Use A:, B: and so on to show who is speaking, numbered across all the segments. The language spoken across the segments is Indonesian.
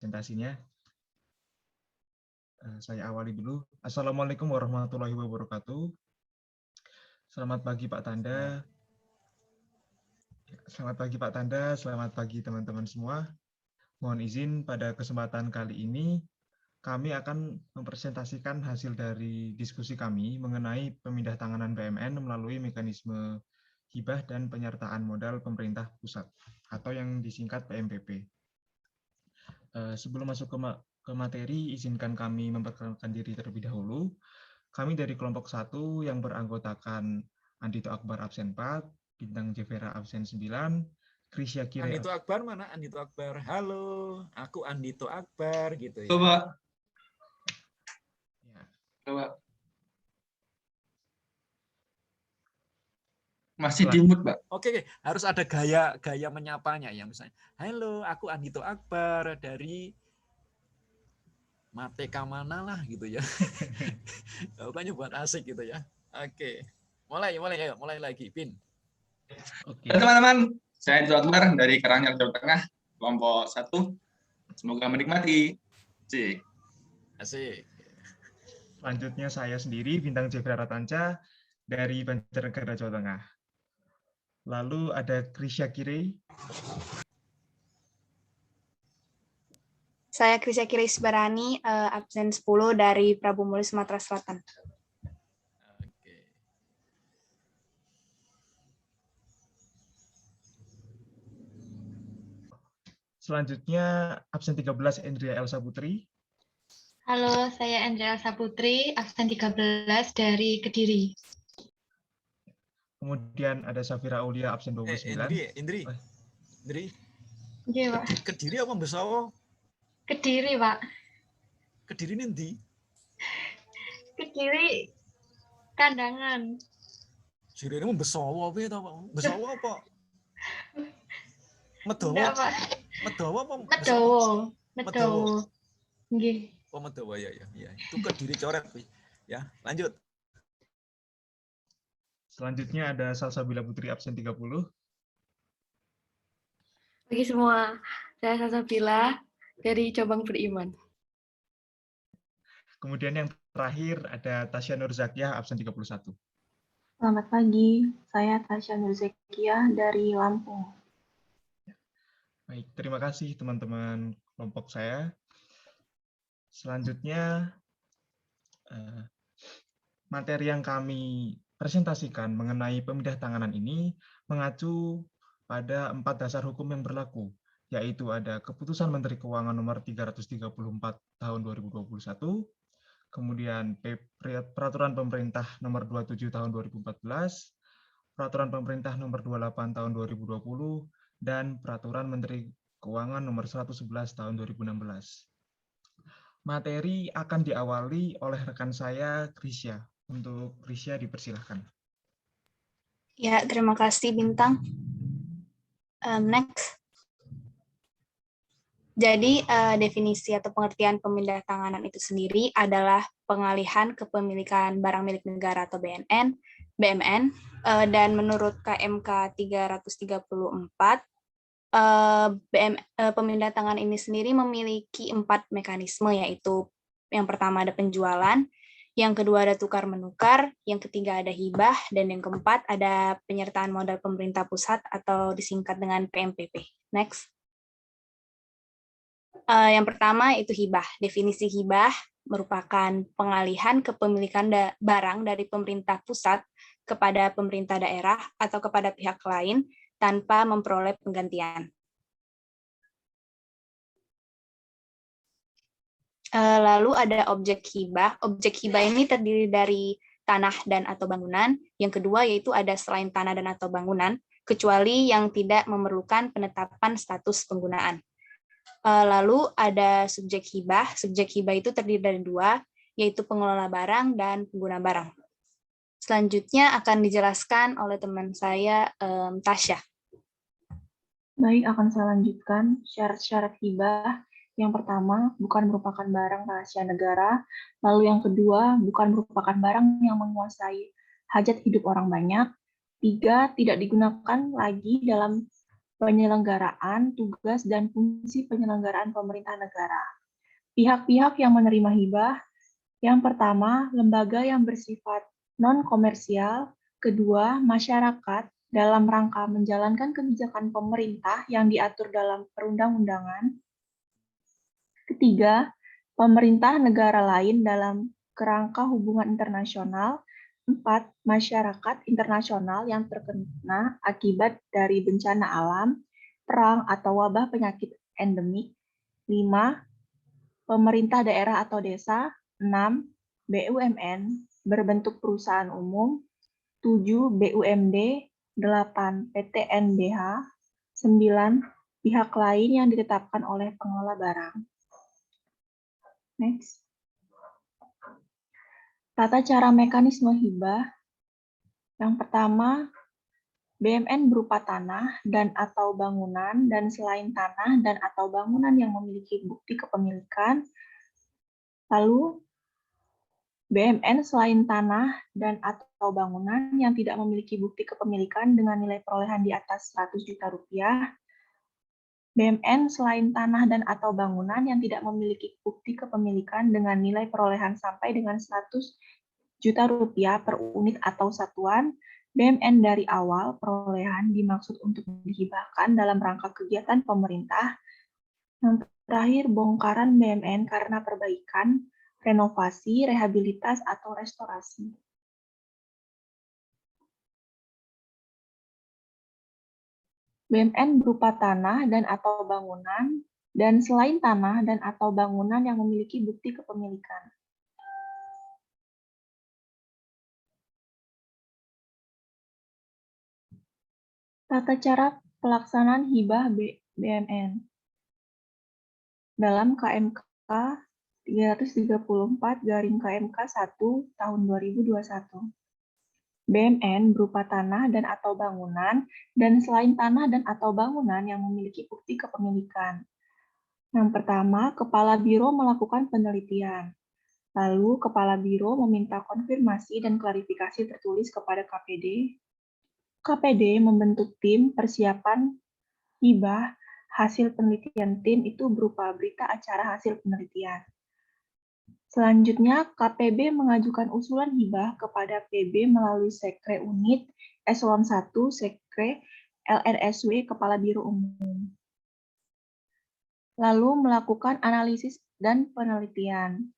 A: presentasinya. Saya awali dulu. Assalamualaikum warahmatullahi wabarakatuh. Selamat pagi Pak Tanda. Selamat pagi Pak Tanda, selamat pagi teman-teman semua. Mohon izin pada kesempatan kali ini kami akan mempresentasikan hasil dari diskusi kami mengenai pemindah tanganan BMN melalui mekanisme hibah dan penyertaan modal pemerintah pusat atau yang disingkat PMPP. Sebelum masuk ke materi, izinkan kami memperkenalkan diri terlebih dahulu. Kami dari kelompok 1 yang beranggotakan Andito Akbar absen 4, Bintang Jevera absen 9, Krisya Kire.
B: Andito Akbar mana? Andito Akbar. Halo, aku Andito Akbar gitu ya.
C: Coba.
A: Ya.
C: Coba. Masih di mute, Pak.
B: Oke, harus ada gaya menyapanya ya misalnya. Halo, aku Andito Akbar dari Mateka mana lah gitu ya. Pokoknya buat asik gitu ya. Oke. Mulai lagi, Pin.
A: Oke.
C: Teman-teman, saya Andito Akbar dari Karanganyar, Jawa Tengah, kelompok 1. Semoga menikmati. Cik.
B: Asik.
A: Selanjutnya saya sendiri, Bintang Jevera Ratanca dari Banjarnegara, Jawa Tengah. Lalu ada Krisya Kire.
D: Saya Krisya Kire Barani, absen 10 dari Prabu Muli, Sumatera Selatan.
B: Oke.
A: Selanjutnya absen 13 Endria Elsa Putri.
E: Halo, saya Endria Elsa Putri, absen 13 dari Kediri.
A: Kemudian ada Safira Aulia absen 29.
B: Indri.
E: Iya, Pak.
B: Kediri apa Besawo?
E: Kediri, Pak.
B: Kediri ini ndi?
E: Kediri Kandangan.
B: Jirene Besawo piye to, Pak? Besawo apa? Medawa.
E: Enggak, Pak.
B: Medawa apa?
E: Medawa. Nggih.
B: Oh, Medawa ya. Itu Kediri coret, ya. Lanjut.
A: Selanjutnya ada Salsabila Putri absen 30.
F: Pagi semua, saya Salsabila dari Cabang Beriman.
A: Kemudian yang terakhir ada Tasya Nurzakiah absen 31.
G: Selamat pagi, saya Tasya Nurzakiah dari Lampung.
A: Baik, terima kasih teman-teman kelompok saya. Selanjutnya, materi yang kami presentasikan mengenai pemindah tanganan ini mengacu pada 4 dasar hukum yang berlaku, yaitu ada Keputusan Menteri Keuangan Nomor 334 Tahun 2021, kemudian Peraturan Pemerintah Nomor 27 Tahun 2014, Peraturan Pemerintah Nomor 28 Tahun 2020, dan Peraturan Menteri Keuangan Nomor 111 Tahun 2016. Materi akan diawali oleh rekan saya, Krisya. Untuk Krisya dipersilahkan.
D: Ya, terima kasih Bintang. Next. Jadi definisi atau pengertian pemindah tanganan itu sendiri adalah pengalihan kepemilikan barang milik negara atau BMN, dan menurut KMK 334 pemindah tangan ini sendiri memiliki 4 mekanisme, yaitu yang pertama ada penjualan, yang kedua ada tukar-menukar, yang ketiga ada hibah, dan yang keempat ada penyertaan modal pemerintah pusat atau disingkat dengan PMPP. Next. Yang pertama itu hibah. Definisi hibah merupakan pengalihan kepemilikan barang dari pemerintah pusat kepada pemerintah daerah atau kepada pihak lain tanpa memperoleh penggantian. Lalu ada objek hibah. Objek hibah ini terdiri dari tanah dan atau bangunan. Yang kedua yaitu ada selain tanah dan atau bangunan, kecuali yang tidak memerlukan penetapan status penggunaan. Lalu ada subjek hibah. Subjek hibah itu terdiri dari 2, yaitu pengelola barang dan pengguna barang. Selanjutnya akan dijelaskan oleh teman saya, Tasya.
G: Baik, akan saya lanjutkan syarat-syarat hibah. Yang pertama, bukan merupakan barang rahasia negara. Lalu yang kedua, bukan merupakan barang yang menguasai hajat hidup orang banyak. 3, tidak digunakan lagi dalam penyelenggaraan, tugas, dan fungsi penyelenggaraan pemerintah negara. Pihak-pihak yang menerima hibah, yang pertama, lembaga yang bersifat non-komersial, kedua, masyarakat dalam rangka menjalankan kebijakan pemerintah yang diatur dalam perundang-undangan, ketiga, pemerintah negara lain dalam kerangka hubungan internasional, empat, masyarakat internasional yang terkena akibat dari bencana alam, perang atau wabah penyakit endemik, lima, pemerintah daerah atau desa, 6. BUMN berbentuk perusahaan umum, 7. BUMD, 8. PT NBH, 9. Pihak lain yang ditetapkan oleh pengelola barang. Next. Tata cara mekanisme hibah. Yang pertama, BMN berupa tanah dan atau bangunan dan selain tanah dan atau bangunan yang memiliki bukti kepemilikan. Lalu, BMN selain tanah dan atau bangunan yang tidak memiliki bukti kepemilikan dengan nilai perolehan di atas 100 juta rupiah. BMN selain tanah dan atau bangunan yang tidak memiliki bukti kepemilikan dengan nilai perolehan sampai dengan 100 juta rupiah per unit atau satuan. BMN dari awal perolehan dimaksud untuk dihibahkan dalam rangka kegiatan pemerintah. Yang terakhir, bongkaran BMN karena perbaikan, renovasi, rehabilitas, atau restorasi. BMN berupa tanah dan atau bangunan, dan selain tanah dan atau bangunan yang memiliki bukti kepemilikan. Tata cara pelaksanaan hibah BMN. Dalam KMK 334/KMK 1 tahun 2021. BMN berupa tanah dan atau bangunan, dan selain tanah dan atau bangunan yang memiliki bukti kepemilikan. Yang pertama, Kepala Biro melakukan penelitian. Lalu, Kepala Biro meminta konfirmasi dan klarifikasi tertulis kepada KPD. KPD membentuk tim persiapan hibah. Hasil penelitian tim itu berupa berita acara hasil penelitian. Selanjutnya, KPB mengajukan usulan hibah kepada PB melalui Sekre Unit, Eselon 1, Sekre, LRSW, Kepala Biro Umum. Lalu melakukan analisis dan penelitian.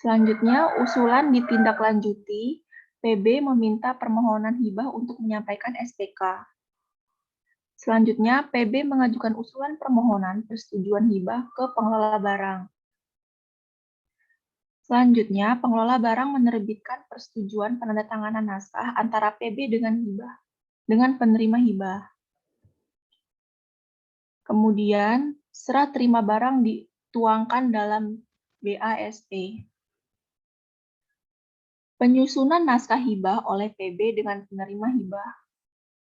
G: Selanjutnya, usulan ditindaklanjuti, PB meminta permohonan hibah untuk menyampaikan SPK. Selanjutnya, PB mengajukan usulan permohonan persetujuan hibah ke pengelola barang. Selanjutnya, pengelola barang menerbitkan persetujuan penandatanganan naskah antara PB dengan penerima hibah. Kemudian, serah terima barang dituangkan dalam BASP. Penyusunan naskah hibah oleh PB dengan penerima hibah.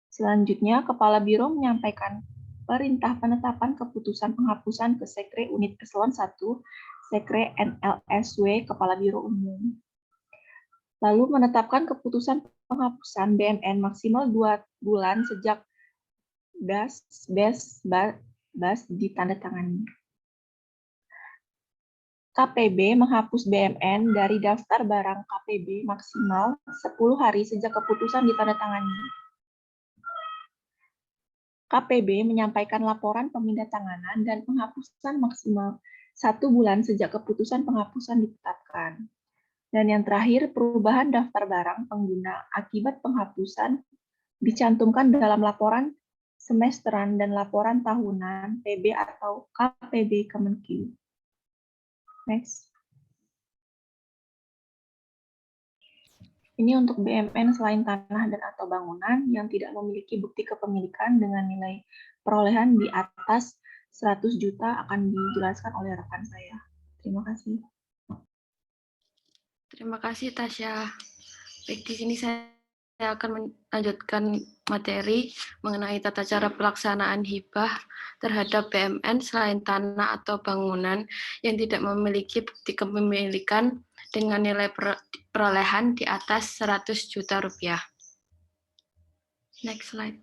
G: Selanjutnya, Kepala Biro menyampaikan perintah penetapan keputusan penghapusan ke Sekre Unit Eselon 1, Sekre NLSW, Kepala Biro Umum. Lalu menetapkan keputusan penghapusan BMN maksimal 2 bulan sejak BAS ditandatangani. KPB menghapus BMN dari daftar barang KPB maksimal 10 hari sejak keputusan ditandatangani. KPB menyampaikan laporan pemindatanganan dan penghapusan maksimal 1 bulan sejak keputusan penghapusan ditetapkan. Dan yang terakhir, perubahan daftar barang pengguna akibat penghapusan dicantumkan dalam laporan semesteran dan laporan tahunan PB atau KPB Kemenq. Next. Ini untuk BMN selain tanah dan atau bangunan yang tidak memiliki bukti kepemilikan dengan nilai perolehan di atas 100 juta akan dijelaskan oleh rekan saya. Terima kasih.
F: Terima kasih Tasya. Baik, di sini saya akan melanjutkan materi mengenai tata cara pelaksanaan hibah terhadap BMN selain tanah atau bangunan yang tidak memiliki bukti kepemilikan dengan nilai perolehan di atas 100 juta rupiah. Next slide.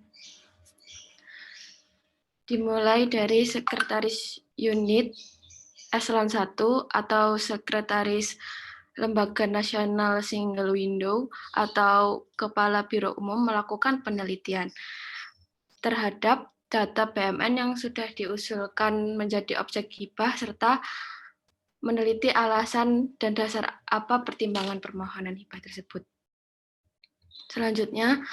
F: dimulai dari sekretaris unit eselon 1 atau sekretaris Lembaga Nasional Single Window atau Kepala Biro Umum melakukan penelitian terhadap data BMN yang sudah diusulkan menjadi objek hibah serta meneliti alasan dan dasar apa pertimbangan permohonan hibah tersebut. Selanjutnya,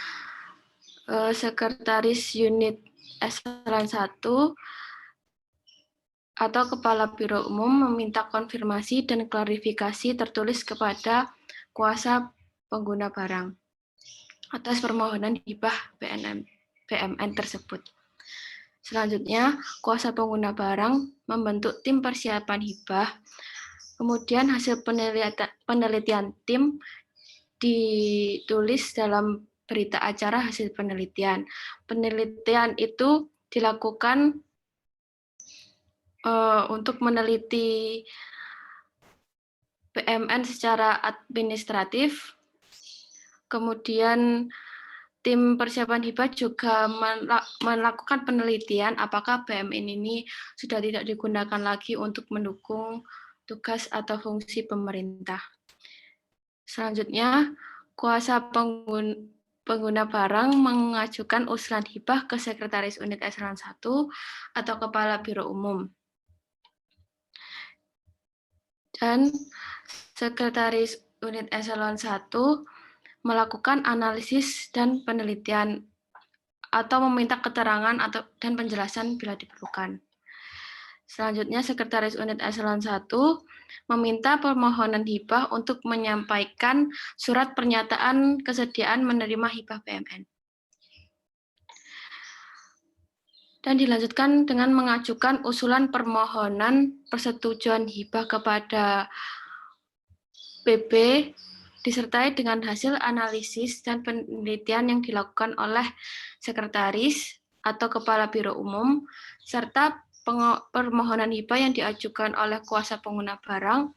F: sekretaris unit eselon 1 atau Kepala Biro Umum meminta konfirmasi dan klarifikasi tertulis kepada kuasa pengguna barang atas permohonan hibah BMN tersebut. Selanjutnya, kuasa pengguna barang membentuk tim persiapan hibah. Kemudian hasil penelitian tim ditulis dalam berita acara hasil penelitian. Penelitian itu dilakukan untuk meneliti BMN secara administratif. Kemudian tim persiapan hibah juga melakukan penelitian apakah BMN ini sudah tidak digunakan lagi untuk mendukung tugas atau fungsi pemerintah. Selanjutnya, kuasa pengguna barang mengajukan usulan hibah ke Sekretaris Unit Eselon 1 atau Kepala Biro Umum. Dan Sekretaris Unit Eselon 1 melakukan analisis dan penelitian atau meminta keterangan dan penjelasan bila diperlukan. Selanjutnya, Sekretaris Unit Eselon 1 meminta permohonan hibah untuk menyampaikan surat pernyataan kesediaan menerima hibah BMN. Dan dilanjutkan dengan mengajukan usulan permohonan persetujuan hibah kepada PB disertai dengan hasil analisis dan penelitian yang dilakukan oleh Sekretaris atau Kepala Biro Umum, serta permohonan hibah yang diajukan oleh kuasa pengguna barang,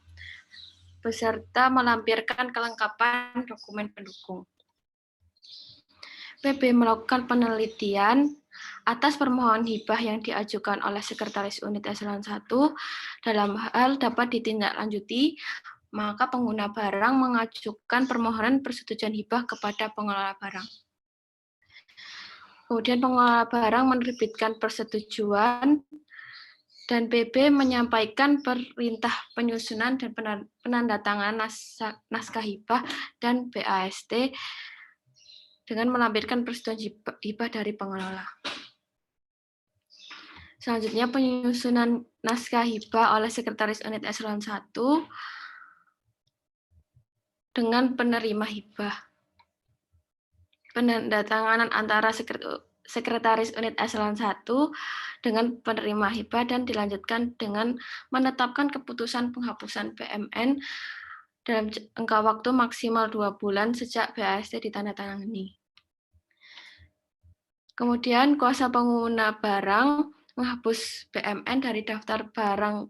F: beserta melampirkan kelengkapan dokumen pendukung. PB melakukan penelitian atas permohonan hibah yang diajukan oleh Sekretaris Unit Eselon 1 dalam hal dapat ditindaklanjuti, maka pengguna barang mengajukan permohonan persetujuan hibah kepada pengelola barang. Kemudian pengelola barang menerbitkan persetujuan dan PB menyampaikan perintah penyusunan dan penandatangan naskah hibah dan BAST dengan melampirkan persetujuan hibah dari pengelola. Selanjutnya, penyusunan naskah hibah oleh Sekretaris Unit Eselon 1 dengan penerima hibah. Penandatanganan antara Sekretaris Unit Eselon 1 dengan penerima hibah dan dilanjutkan dengan menetapkan keputusan penghapusan BMN dalam jangka waktu maksimal 2 bulan sejak BAST ditandatangani. Kemudian kuasa pengguna barang menghapus BMN dari daftar barang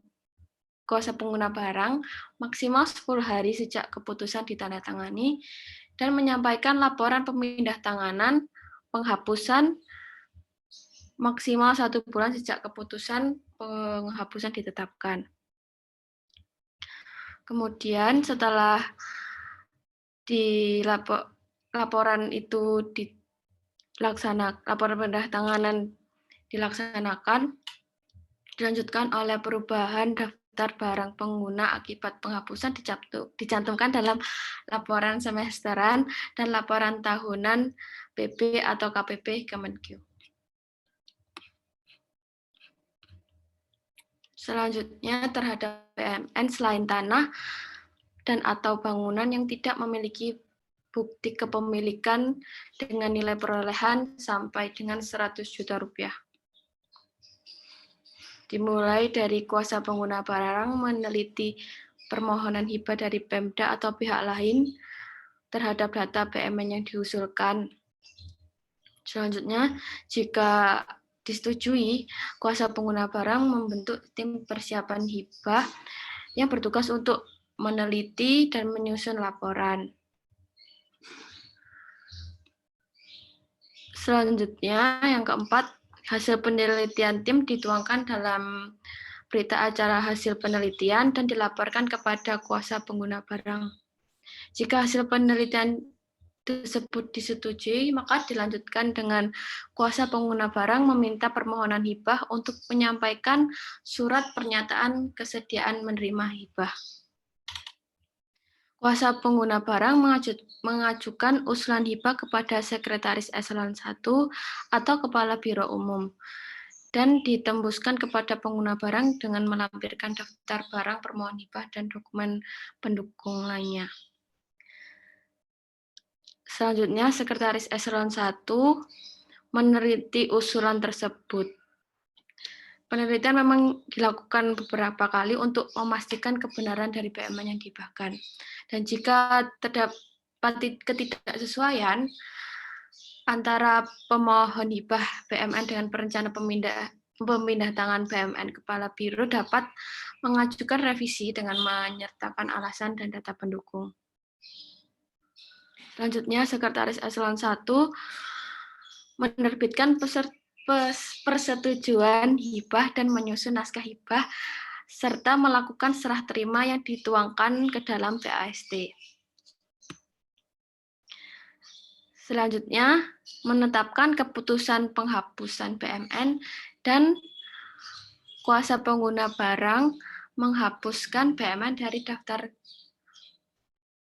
F: kuasa pengguna barang maksimal 10 hari sejak keputusan ditandatangani dan menyampaikan laporan pemindah tanganan penghapusan maksimal 1 bulan sejak keputusan penghapusan ditetapkan. Kemudian setelah laporan itu laporan pemindah tanganan dilaksanakan, dilanjutkan oleh perubahan daftar barang pengguna akibat penghapusan dicantumkan dalam laporan semesteran dan laporan tahunan PB atau KPP Kemenkeu. Selanjutnya, terhadap BMN selain tanah dan atau bangunan yang tidak memiliki bukti kepemilikan dengan nilai perolehan sampai dengan 100 juta rupiah. Dimulai dari kuasa pengguna barang meneliti permohonan hibah dari Pemda atau pihak lain terhadap data BMN yang diusulkan. Selanjutnya, jika disetujui, kuasa pengguna barang membentuk tim persiapan hibah yang bertugas untuk meneliti dan menyusun laporan. Selanjutnya, yang keempat, Hasil penelitian tim dituangkan dalam berita acara hasil penelitian dan dilaporkan kepada kuasa pengguna barang. Jika hasil penelitian tersebut disetujui, maka dilanjutkan dengan kuasa pengguna barang meminta permohonan hibah untuk menyampaikan surat pernyataan kesediaan menerima hibah. Kuasa pengguna barang mengajukan usulan hibah kepada Sekretaris Eselon 1 atau Kepala Biro Umum dan ditembuskan kepada pengguna barang dengan melampirkan daftar barang permohon hibah dan dokumen pendukung lainnya. Selanjutnya, Sekretaris Eselon 1 meneliti usulan tersebut. Penelitian memang dilakukan beberapa kali untuk memastikan kebenaran dari BMN yang dihibahkan. Dan jika terdapat ketidaksesuaian antara pemohon hibah BMN dengan perencana pemindah tangan BMN, Kepala Biro dapat mengajukan revisi dengan menyertakan alasan dan data pendukung. Selanjutnya, Sekretaris Eselon 1 menerbitkan persetujuan hibah dan menyusun naskah hibah, serta melakukan serah terima yang dituangkan ke dalam PAST. Selanjutnya, menetapkan keputusan penghapusan BMN dan kuasa pengguna barang menghapuskan BMN dari daftar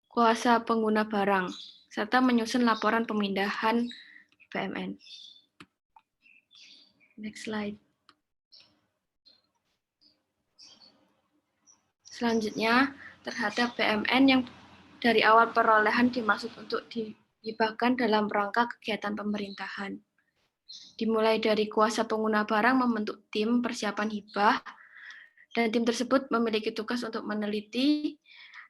F: kuasa pengguna barang, serta menyusun laporan pemindahan BMN. Next slide. Selanjutnya, terhadap BMN yang dari awal perolehan dimaksud untuk dihibahkan dalam rangka kegiatan pemerintahan. Dimulai dari kuasa pengguna barang membentuk tim persiapan hibah, dan tim tersebut memiliki tugas untuk meneliti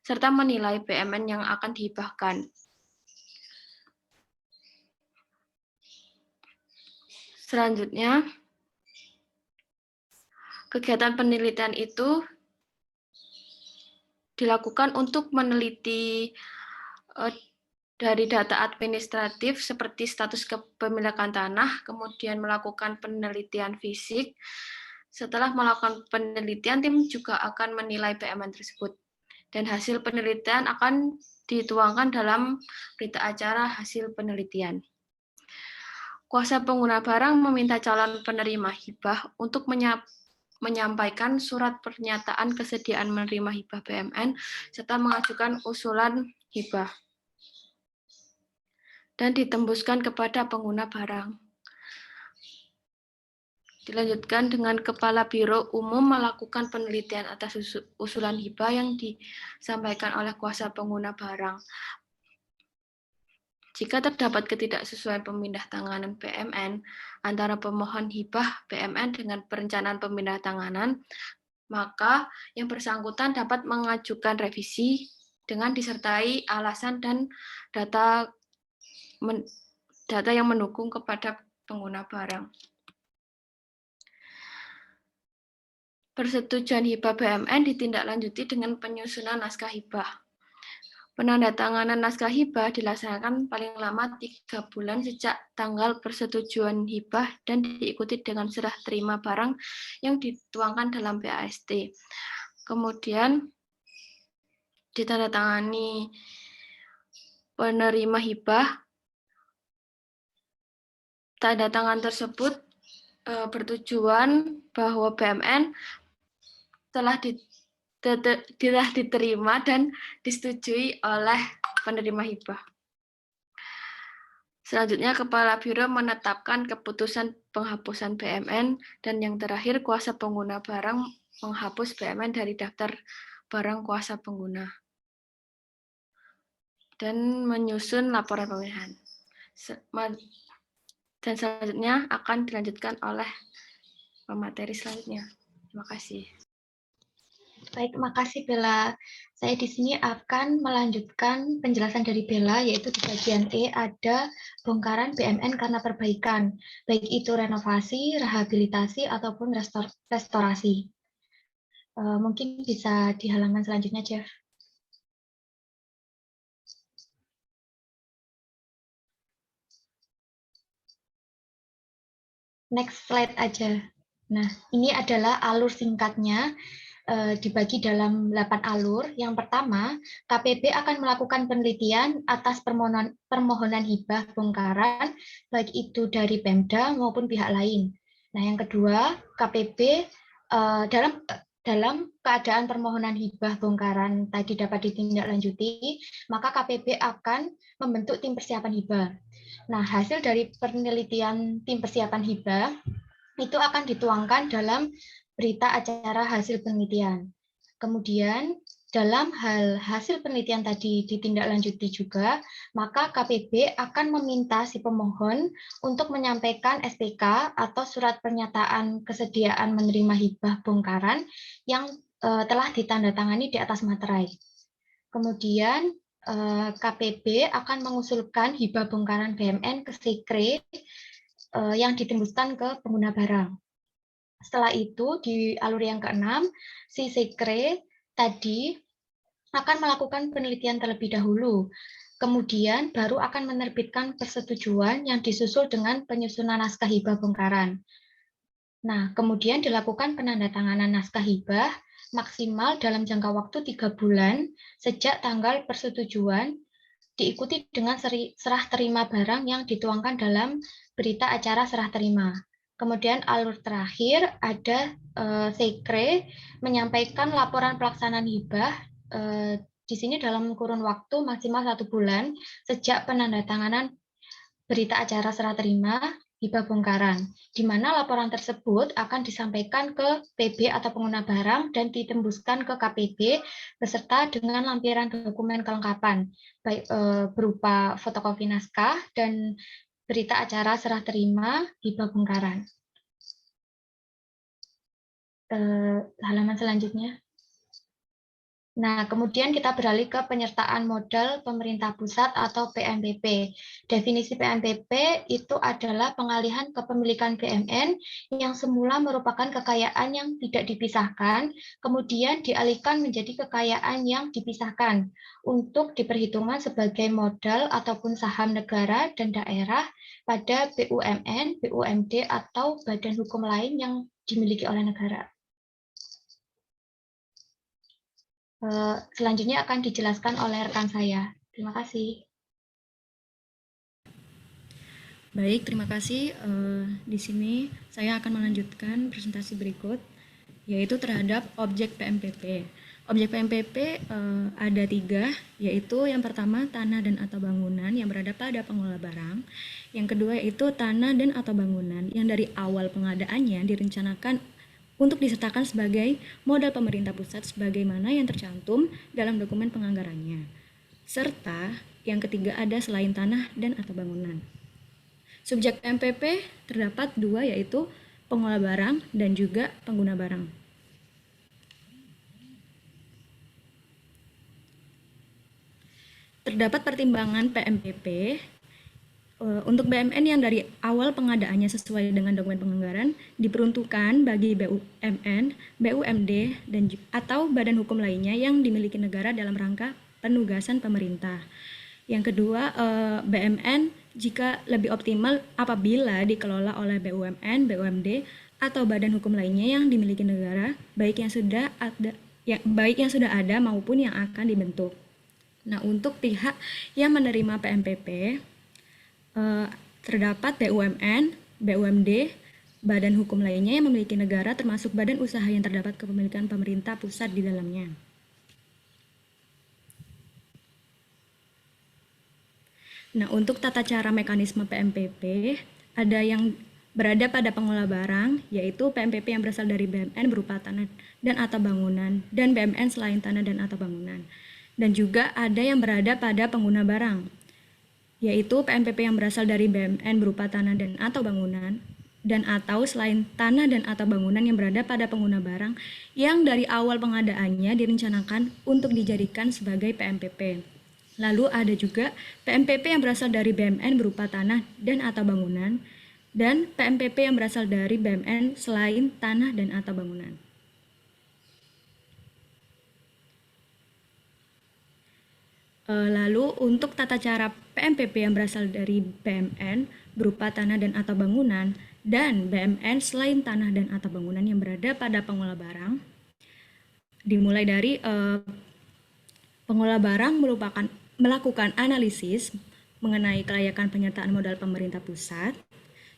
F: serta menilai BMN yang akan dihibahkan. Selanjutnya, kegiatan penelitian itu dilakukan untuk meneliti dari data administratif seperti status kepemilikan tanah, kemudian melakukan penelitian fisik. Setelah melakukan penelitian, tim juga akan menilai BMN tersebut. Dan hasil penelitian akan dituangkan dalam berita acara hasil penelitian. Kuasa pengguna barang meminta calon penerima hibah untuk menyampaikan surat pernyataan kesediaan menerima hibah BMN serta mengajukan usulan hibah dan ditembuskan kepada pengguna barang. Dilanjutkan dengan Kepala Biro Umum melakukan penelitian atas usulan hibah yang disampaikan oleh kuasa pengguna barang. Jika terdapat ketidaksesuaian pemindah tanganan BMN antara pemohon hibah BMN dengan perencanaan pemindah tanganan, maka yang bersangkutan dapat mengajukan revisi dengan disertai alasan dan data yang mendukung kepada pengguna barang. Persetujuan hibah BMN ditindaklanjuti dengan penyusunan naskah hibah. Penandatanganan naskah hibah dilaksanakan paling lama 3 bulan sejak tanggal persetujuan hibah dan diikuti dengan serah terima barang yang dituangkan dalam PAST. Kemudian ditandatangani penerima hibah. Tanda tangan tersebut bertujuan bahwa BMN telah diterima dan disetujui oleh penerima hibah. Selanjutnya, Kepala Biro menetapkan keputusan penghapusan BMN, dan yang terakhir, kuasa pengguna barang menghapus BMN dari daftar barang kuasa pengguna dan menyusun laporan pemindahan. Dan selanjutnya akan dilanjutkan oleh pemateri selanjutnya. Terima kasih.
E: Baik, makasih Bella. Saya di sini akan melanjutkan penjelasan dari Bella, yaitu di bagian E ada bongkaran BMN karena perbaikan, baik itu renovasi, rehabilitasi, ataupun restorasi. Mungkin bisa di halaman selanjutnya, Jeff. Next slide aja. Nah, ini adalah alur singkatnya, dibagi dalam 8 alur. Yang pertama, KPB akan melakukan penelitian atas permohonan hibah bongkaran, baik itu dari Pemda maupun pihak lain. Nah, yang kedua, KPB dalam keadaan permohonan hibah bongkaran tadi dapat ditindaklanjuti, maka KPB akan membentuk tim persiapan hibah. Nah, hasil dari penelitian tim persiapan hibah itu akan dituangkan dalam berita acara hasil penelitian. Kemudian, dalam hal hasil penelitian tadi ditindaklanjuti juga, maka KPB akan meminta si pemohon untuk menyampaikan SPK atau surat pernyataan kesediaan menerima hibah bongkaran yang telah ditandatangani di atas materai. Kemudian, KPB akan mengusulkan hibah bongkaran BMN ke Sekre yang ditembuskan ke pengguna barang. Setelah itu, di alur yang ke-6, si Sekre tadi akan melakukan penelitian terlebih dahulu. Kemudian baru akan menerbitkan persetujuan yang disusul dengan penyusunan naskah hibah bongkaran. Nah, kemudian dilakukan penandatanganan naskah hibah maksimal dalam jangka waktu 3 bulan sejak tanggal persetujuan, diikuti dengan serah terima barang yang dituangkan dalam berita acara serah terima. Kemudian alur terakhir ada Sekre menyampaikan laporan pelaksanaan hibah di sini dalam kurun waktu maksimal 1 bulan sejak penandatanganan berita acara serah terima hibah bongkaran, di mana laporan tersebut akan disampaikan ke PB atau pengguna barang dan ditembuskan ke KPB beserta dengan lampiran dokumen kelengkapan, baik berupa fotokopi naskah dan berita acara serah terima hibah bongkaran. Halaman selanjutnya. Nah, kemudian kita beralih ke penyertaan modal pemerintah pusat atau PMPP. Definisi PMPP itu adalah pengalihan kepemilikan BMN yang semula merupakan kekayaan yang tidak dipisahkan, kemudian dialihkan menjadi kekayaan yang dipisahkan untuk diperhitungkan sebagai modal ataupun saham negara dan daerah pada BUMN, BUMD, atau badan hukum lain yang dimiliki oleh negara. Selanjutnya akan dijelaskan oleh rekan saya. Terima kasih.
H: Baik, terima kasih. Di sini saya akan melanjutkan presentasi berikut, yaitu terhadap objek PMPP. Objek PMPP ada 3, yaitu yang pertama tanah dan atau bangunan yang berada pada pengelola barang. Yang kedua yaitu tanah dan atau bangunan yang dari awal pengadaannya direncanakan untuk disertakan sebagai modal pemerintah pusat sebagaimana yang tercantum dalam dokumen penganggarannya. Serta yang ketiga ada selain tanah dan atau bangunan. Subjek PMPP terdapat 2, yaitu pengelola barang dan juga pengguna barang. Terdapat pertimbangan PMPP untuk BMN yang dari awal pengadaannya sesuai dengan dokumen penganggaran diperuntukkan bagi BUMN, BUMD, dan atau badan hukum lainnya yang dimiliki negara dalam rangka penugasan pemerintah. Yang kedua, BMN jika lebih optimal apabila dikelola oleh BUMN, BUMD, atau badan hukum lainnya yang dimiliki negara, baik yang sudah ada maupun yang akan dibentuk. Nah, untuk pihak yang menerima PMPP terdapat BUMN, BUMD, badan hukum lainnya yang memiliki negara termasuk badan usaha yang terdapat kepemilikan pemerintah pusat di dalamnya. Nah, untuk tata cara mekanisme PMPP ada yang berada pada pengelola barang, yaitu PMPP yang berasal dari BMN berupa tanah dan atau bangunan, dan BMN selain tanah dan atau bangunan. Dan juga ada yang berada pada pengguna barang, yaitu PMPP yang berasal dari BMN berupa tanah dan atau bangunan, dan atau selain tanah dan atau bangunan yang berada pada pengguna barang yang dari awal pengadaannya direncanakan untuk dijadikan sebagai PMPP. Lalu ada juga PMPP yang berasal dari BMN berupa tanah dan atau bangunan, dan PMPP yang berasal dari BMN selain tanah dan atau bangunan. Lalu untuk tata cara PMPP yang berasal dari BMN berupa tanah dan atau bangunan dan BMN selain tanah dan atau bangunan yang berada pada pengelola barang. Dimulai dari pengelola barang melakukan analisis mengenai kelayakan penyertaan modal pemerintah pusat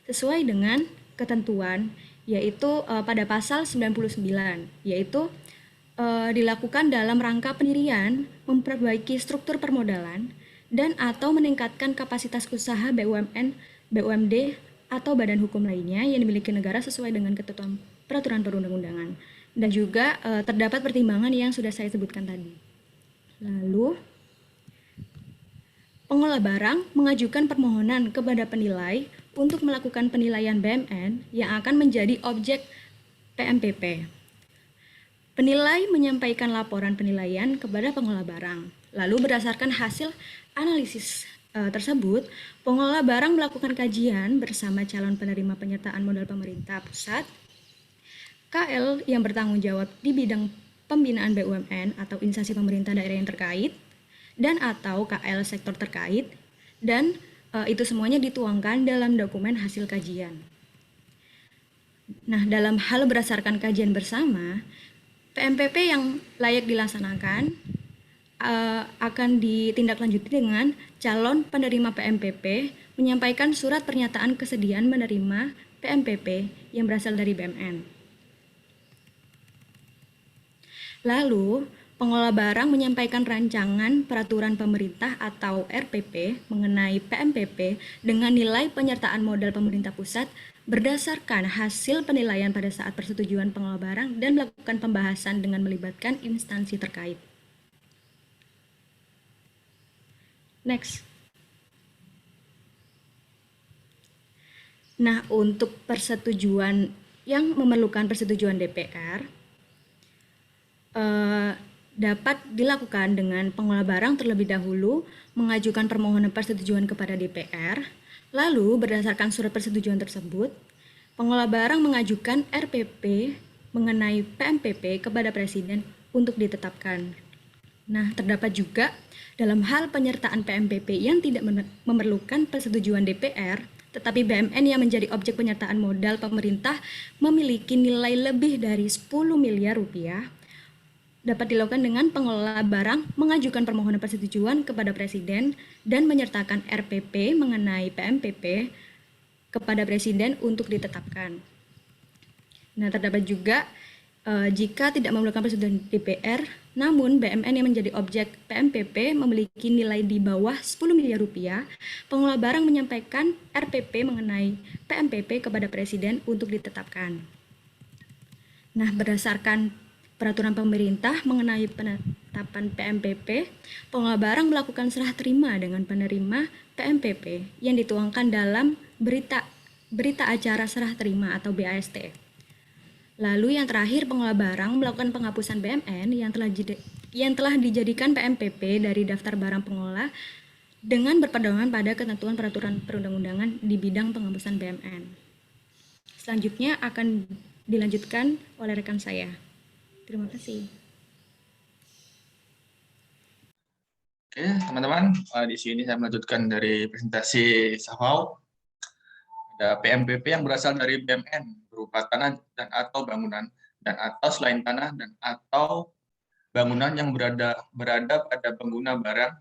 H: sesuai dengan ketentuan yaitu pada pasal 99, yaitu dilakukan dalam rangka pendirian, memperbaiki struktur permodalan, dan atau meningkatkan kapasitas usaha BUMN, BUMD, atau badan hukum lainnya yang dimiliki negara sesuai dengan ketentuan peraturan perundang-undangan. Dan juga terdapat pertimbangan yang sudah saya sebutkan tadi. Lalu, pengelola barang mengajukan permohonan kepada penilai untuk melakukan penilaian BMN yang akan menjadi objek PMPP. Penilai menyampaikan laporan penilaian kepada pengelola barang. Lalu berdasarkan hasil analisis tersebut, pengelola barang melakukan kajian bersama calon penerima penyertaan modal pemerintah pusat, KL yang bertanggung jawab di bidang pembinaan BUMN atau instansi pemerintah daerah yang terkait, dan atau KL sektor terkait, dan itu semuanya dituangkan dalam dokumen hasil kajian. Nah, dalam hal berdasarkan kajian bersama, PMPP yang layak dilaksanakan akan ditindaklanjuti dengan calon penerima PMPP menyampaikan surat pernyataan kesediaan menerima PMPP yang berasal dari BMN. Lalu, pengelola barang menyampaikan rancangan peraturan pemerintah atau RPP mengenai PMPP dengan nilai penyertaan modal pemerintah pusat berdasarkan hasil penilaian pada saat persetujuan pengelola barang dan melakukan pembahasan dengan melibatkan instansi terkait. Next. Nah, untuk persetujuan yang memerlukan persetujuan DPR, dapat dilakukan dengan pengelola barang terlebih dahulu mengajukan permohonan persetujuan kepada DPR, lalu berdasarkan surat persetujuan tersebut, pengelola barang mengajukan RPP mengenai PMPP kepada Presiden untuk ditetapkan. Nah, terdapat juga dalam hal penyertaan PMPP yang tidak memerlukan persetujuan DPR, tetapi BMN yang menjadi objek penyertaan modal pemerintah memiliki nilai lebih dari 10 miliar rupiah, dapat dilakukan dengan pengelola barang mengajukan permohonan persetujuan kepada Presiden dan menyertakan RPP mengenai PMPP kepada Presiden untuk ditetapkan. Nah, terdapat juga jika tidak memerlukan persetujuan DPR, namun BMN yang menjadi objek PMPP memiliki nilai di bawah 10 miliar rupiah, pengelola barang menyampaikan RPP mengenai PMPP kepada Presiden untuk ditetapkan. Nah, berdasarkan peraturan pemerintah mengenai penetapan PMPP, pengelola barang melakukan serah terima dengan penerima PMPP yang dituangkan dalam berita acara serah terima atau BAST. Lalu yang terakhir, pengelola barang melakukan penghapusan BMN yang telah dijadikan PMPP dari daftar barang pengelola dengan berpedoman pada ketentuan peraturan perundang-undangan di bidang penghapusan BMN. Selanjutnya akan dilanjutkan oleh rekan saya. Terima kasih.
C: Oke, teman-teman, di sini saya melanjutkan dari presentasi Safau. Ada PMPP yang berasal dari BMN berupa tanah dan atau bangunan dan atau selain tanah dan atau bangunan yang berada pada pengguna barang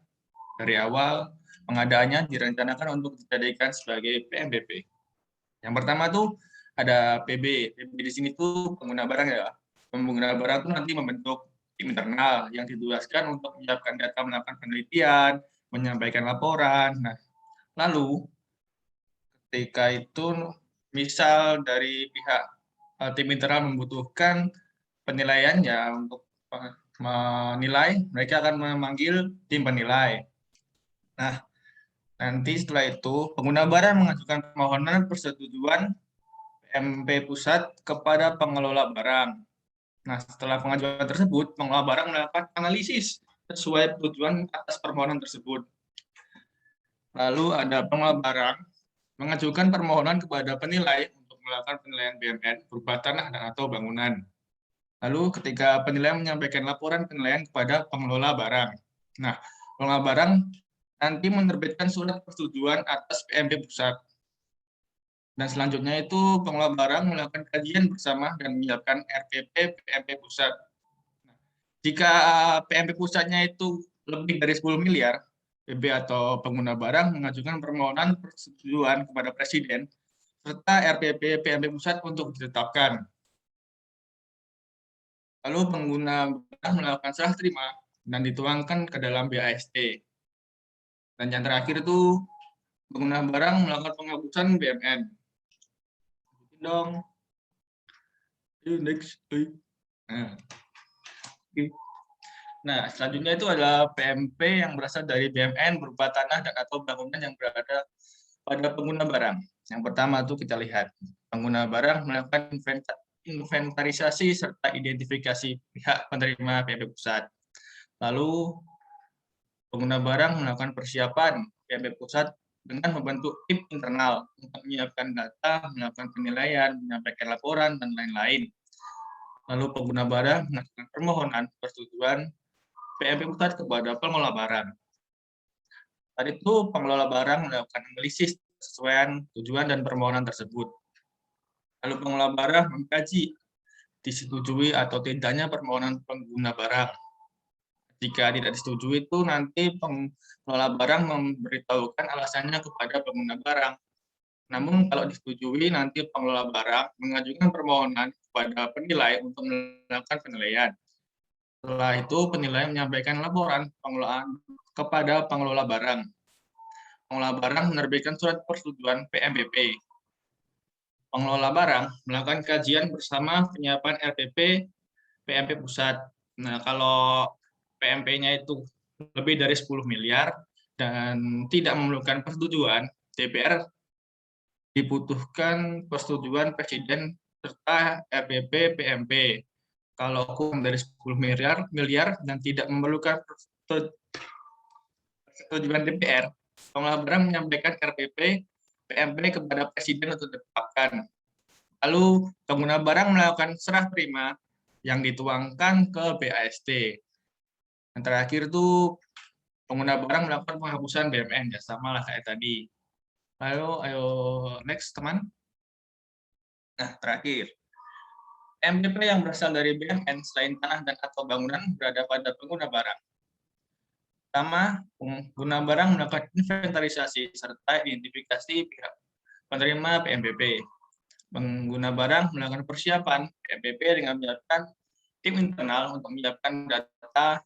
C: dari awal pengadaannya direncanakan untuk dijadikan sebagai PMPP. Yang pertama tuh ada PB. PB di sini tuh pengguna barang ya. Pengguna barang itu nanti membentuk tim internal yang ditugaskan untuk menyiapkan data, melakukan penelitian, menyampaikan laporan. Nah, lalu ketika itu misal dari pihak tim internal membutuhkan penilaian ya untuk menilai, mereka akan memanggil tim penilai. Nah, nanti setelah itu pengguna barang mengajukan permohonan persetujuan PMP pusat kepada pengelola barang. Nah, setelah pengajuan tersebut, pengelola barang melakukan analisis sesuai tujuan atas permohonan tersebut. Lalu ada pengelola barang mengajukan permohonan kepada penilai untuk melakukan penilaian BMN berupa tanah dan atau bangunan. Lalu ketika penilai menyampaikan laporan penilaian kepada pengelola barang. Nah, pengelola barang nanti menerbitkan surat persetujuan atas PMP pusat. Dan selanjutnya itu pengelola barang melakukan kajian bersama dan menyiapkan RPP PMP pusat. Jika PMP pusatnya itu lebih dari 10 miliar, PB atau pengguna barang mengajukan permohonan persetujuan kepada Presiden serta RPP PMP pusat untuk ditetapkan. Lalu pengguna barang melakukan serah terima dan dituangkan ke dalam BAST. Dan yang terakhir itu pengguna barang melakukan penghapusan BMN. Dong. Next. Nah, selanjutnya itu adalah PMP yang berasal dari BMN berupa tanah dan atau bangunan yang berada pada pengguna barang. Yang pertama itu kita lihat pengguna barang melakukan inventarisasi serta identifikasi pihak penerima PMP pusat. Lalu pengguna barang melakukan persiapan PMP pusat dengan membentuk tim internal untuk menyiapkan data, melakukan penilaian, menyampaikan laporan, dan lain-lain. Lalu pengguna barang melakukan permohonan persetujuan PMP pusat kepada pengelola barang. Saat itu pengelola barang melakukan analisis kesesuaian tujuan dan permohonan tersebut. Lalu pengelola barang mengkaji disetujui atau tidaknya permohonan pengguna barang. Jika tidak disetujui itu nanti pengelola barang memberitahukan alasannya kepada pengguna barang. Namun kalau disetujui nanti pengelola barang mengajukan permohonan kepada penilai untuk melakukan penilaian. Setelah itu penilai menyampaikan laporan pengelolaan kepada pengelola barang. Pengelola barang menerbitkan surat persetujuan PMPP. Pengelola barang melakukan kajian bersama penyiapan RPP PMP pusat. Nah, kalau PMP-nya itu lebih dari 10 miliar dan tidak memerlukan persetujuan DPR, dibutuhkan persetujuan Presiden serta RPP PMP. Kalau kurang dari 10 miliar dan tidak memerlukan persetujuan DPR, pengelola barang menyampaikan RPP PMP kepada Presiden untuk ditetapkan. Lalu pengguna barang melakukan serah terima yang dituangkan ke BAST. Yang terakhir itu pengguna barang melakukan penghapusan BMN, ya sama lah kayak tadi. Ayo next teman. Nah terakhir, MPP yang berasal dari BMN selain tanah dan atau bangunan berada pada pengguna barang. Pertama, pengguna barang melakukan inventarisasi serta identifikasi pihak penerima PMPP. Pengguna barang melakukan persiapan PMPP dengan menyiapkan tim internal untuk menyiapkan data,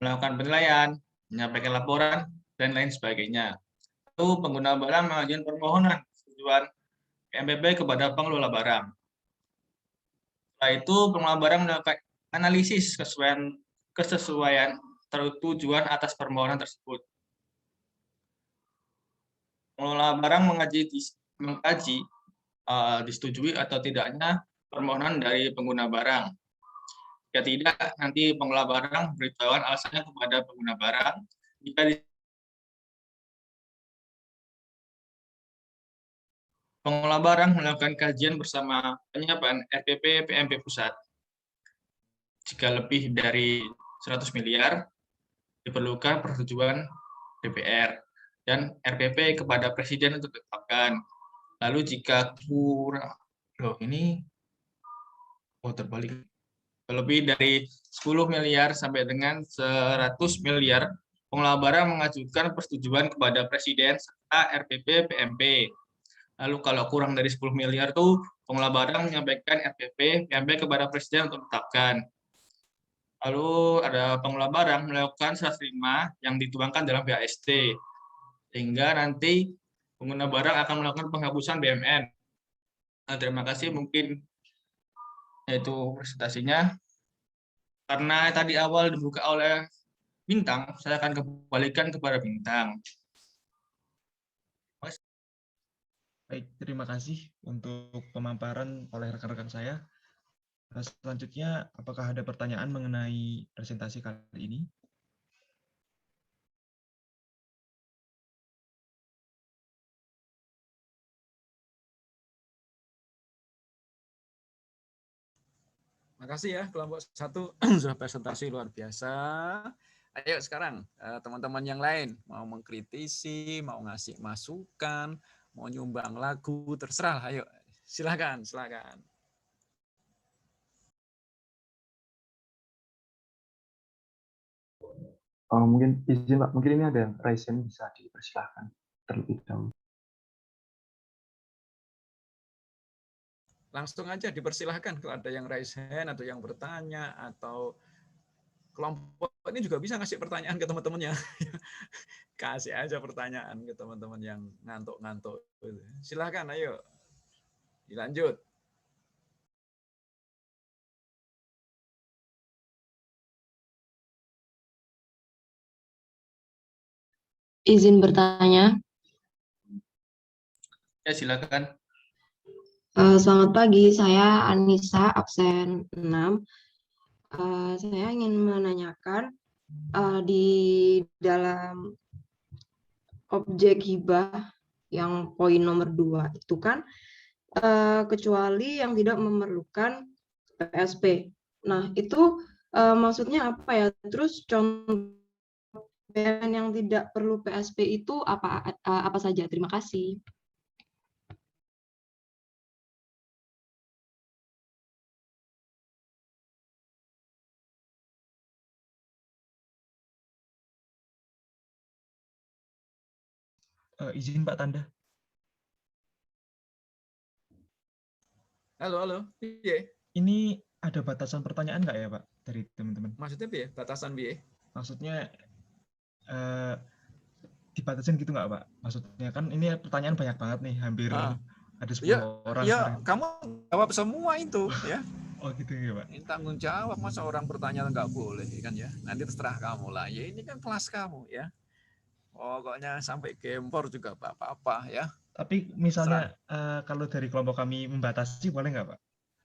C: melakukan penilaian, menyampaikan laporan, dan lain sebagainya. Lalu pengguna barang mengajukan permohonan persetujuan PMPP kepada pengelola barang. Setelah itu, pengelola barang melakukan analisis kesesuaian tujuan atas permohonan tersebut. Pengelola barang mengkaji disetujui atau tidaknya permohonan dari pengguna barang. Jika tidak, nanti pengelola barang beritahukan alasannya kepada pengguna barang. Jika pengelola barang melakukan kajian bersama penyiapan RPP PMP pusat. Jika lebih dari 100 miliar, diperlukan persetujuan DPR dan RPP kepada Presiden untuk ditetapkan. Lalu jika kurang, terbalik. Lebih dari 10 miliar sampai dengan 100 miliar, pengelola barang mengajukan persetujuan kepada Presiden serta RPP PMP. Lalu kalau kurang dari 10 miliar tuh pengelola barang menyampaikan RPP PMP kepada Presiden untuk ditetapkan. Lalu ada pengelola barang melakukan serah terima yang dituangkan dalam BAST. Sehingga nanti pengguna barang akan melakukan penghapusan BMN. Nah, terima kasih, mungkin itu presentasinya. Karena tadi awal dibuka oleh Bintang, saya akan kembalikan kepada Bintang.
A: Baik, terima kasih untuk pemaparan oleh rekan-rekan saya. Selanjutnya, apakah ada pertanyaan mengenai presentasi kali ini?
B: Makasih ya kelompok 1 sudah presentasi luar biasa. Ayo sekarang teman-teman yang lain mau mengkritisi, mau ngasih masukan, mau nyumbang lagu, terserah. Ayo, silakan.
I: Oh, mungkin izin Pak, mungkin ini ada yang raise hand, bisa dipersilahkan terlebih dahulu.
B: Langsung aja dipersilahkan kalau ada yang raise hand atau yang bertanya, atau kelompok ini juga bisa ngasih pertanyaan ke teman-temannya. Kasih aja pertanyaan ke teman-teman yang ngantuk-ngantuk. Silahkan, ayo. Dilanjut.
J: Izin bertanya.
C: Ya, silakan.
J: Selamat pagi, saya Anissa, absen 6. Saya ingin menanyakan di dalam objek hibah yang poin nomor 2 itu kan kecuali yang tidak memerlukan PSP. Nah, itu maksudnya apa ya? Terus contoh BMN yang tidak perlu PSP itu apa saja? Terima kasih.
A: Izin Pak Tanda.
B: Halo. Iya.
A: Ini ada batasan pertanyaan nggak ya Pak dari teman-teman?
B: Maksudnya piye? Batasan piye?
A: Maksudnya dibatasin gitu nggak Pak? Maksudnya kan ini pertanyaan banyak banget nih, hampir ada 10 orang.
B: Ya, kamu jawab semua itu ya.
A: Oh gitu ya Pak.
B: Ini tanggung jawab, masa orang bertanya nggak boleh kan ya. Nanti terserah kamu lah. Ya ini kan kelas kamu ya. Pokoknya sampai gempor juga apa-apa ya.
A: Tapi misalnya kalau dari kelompok kami membatasi boleh nggak Pak?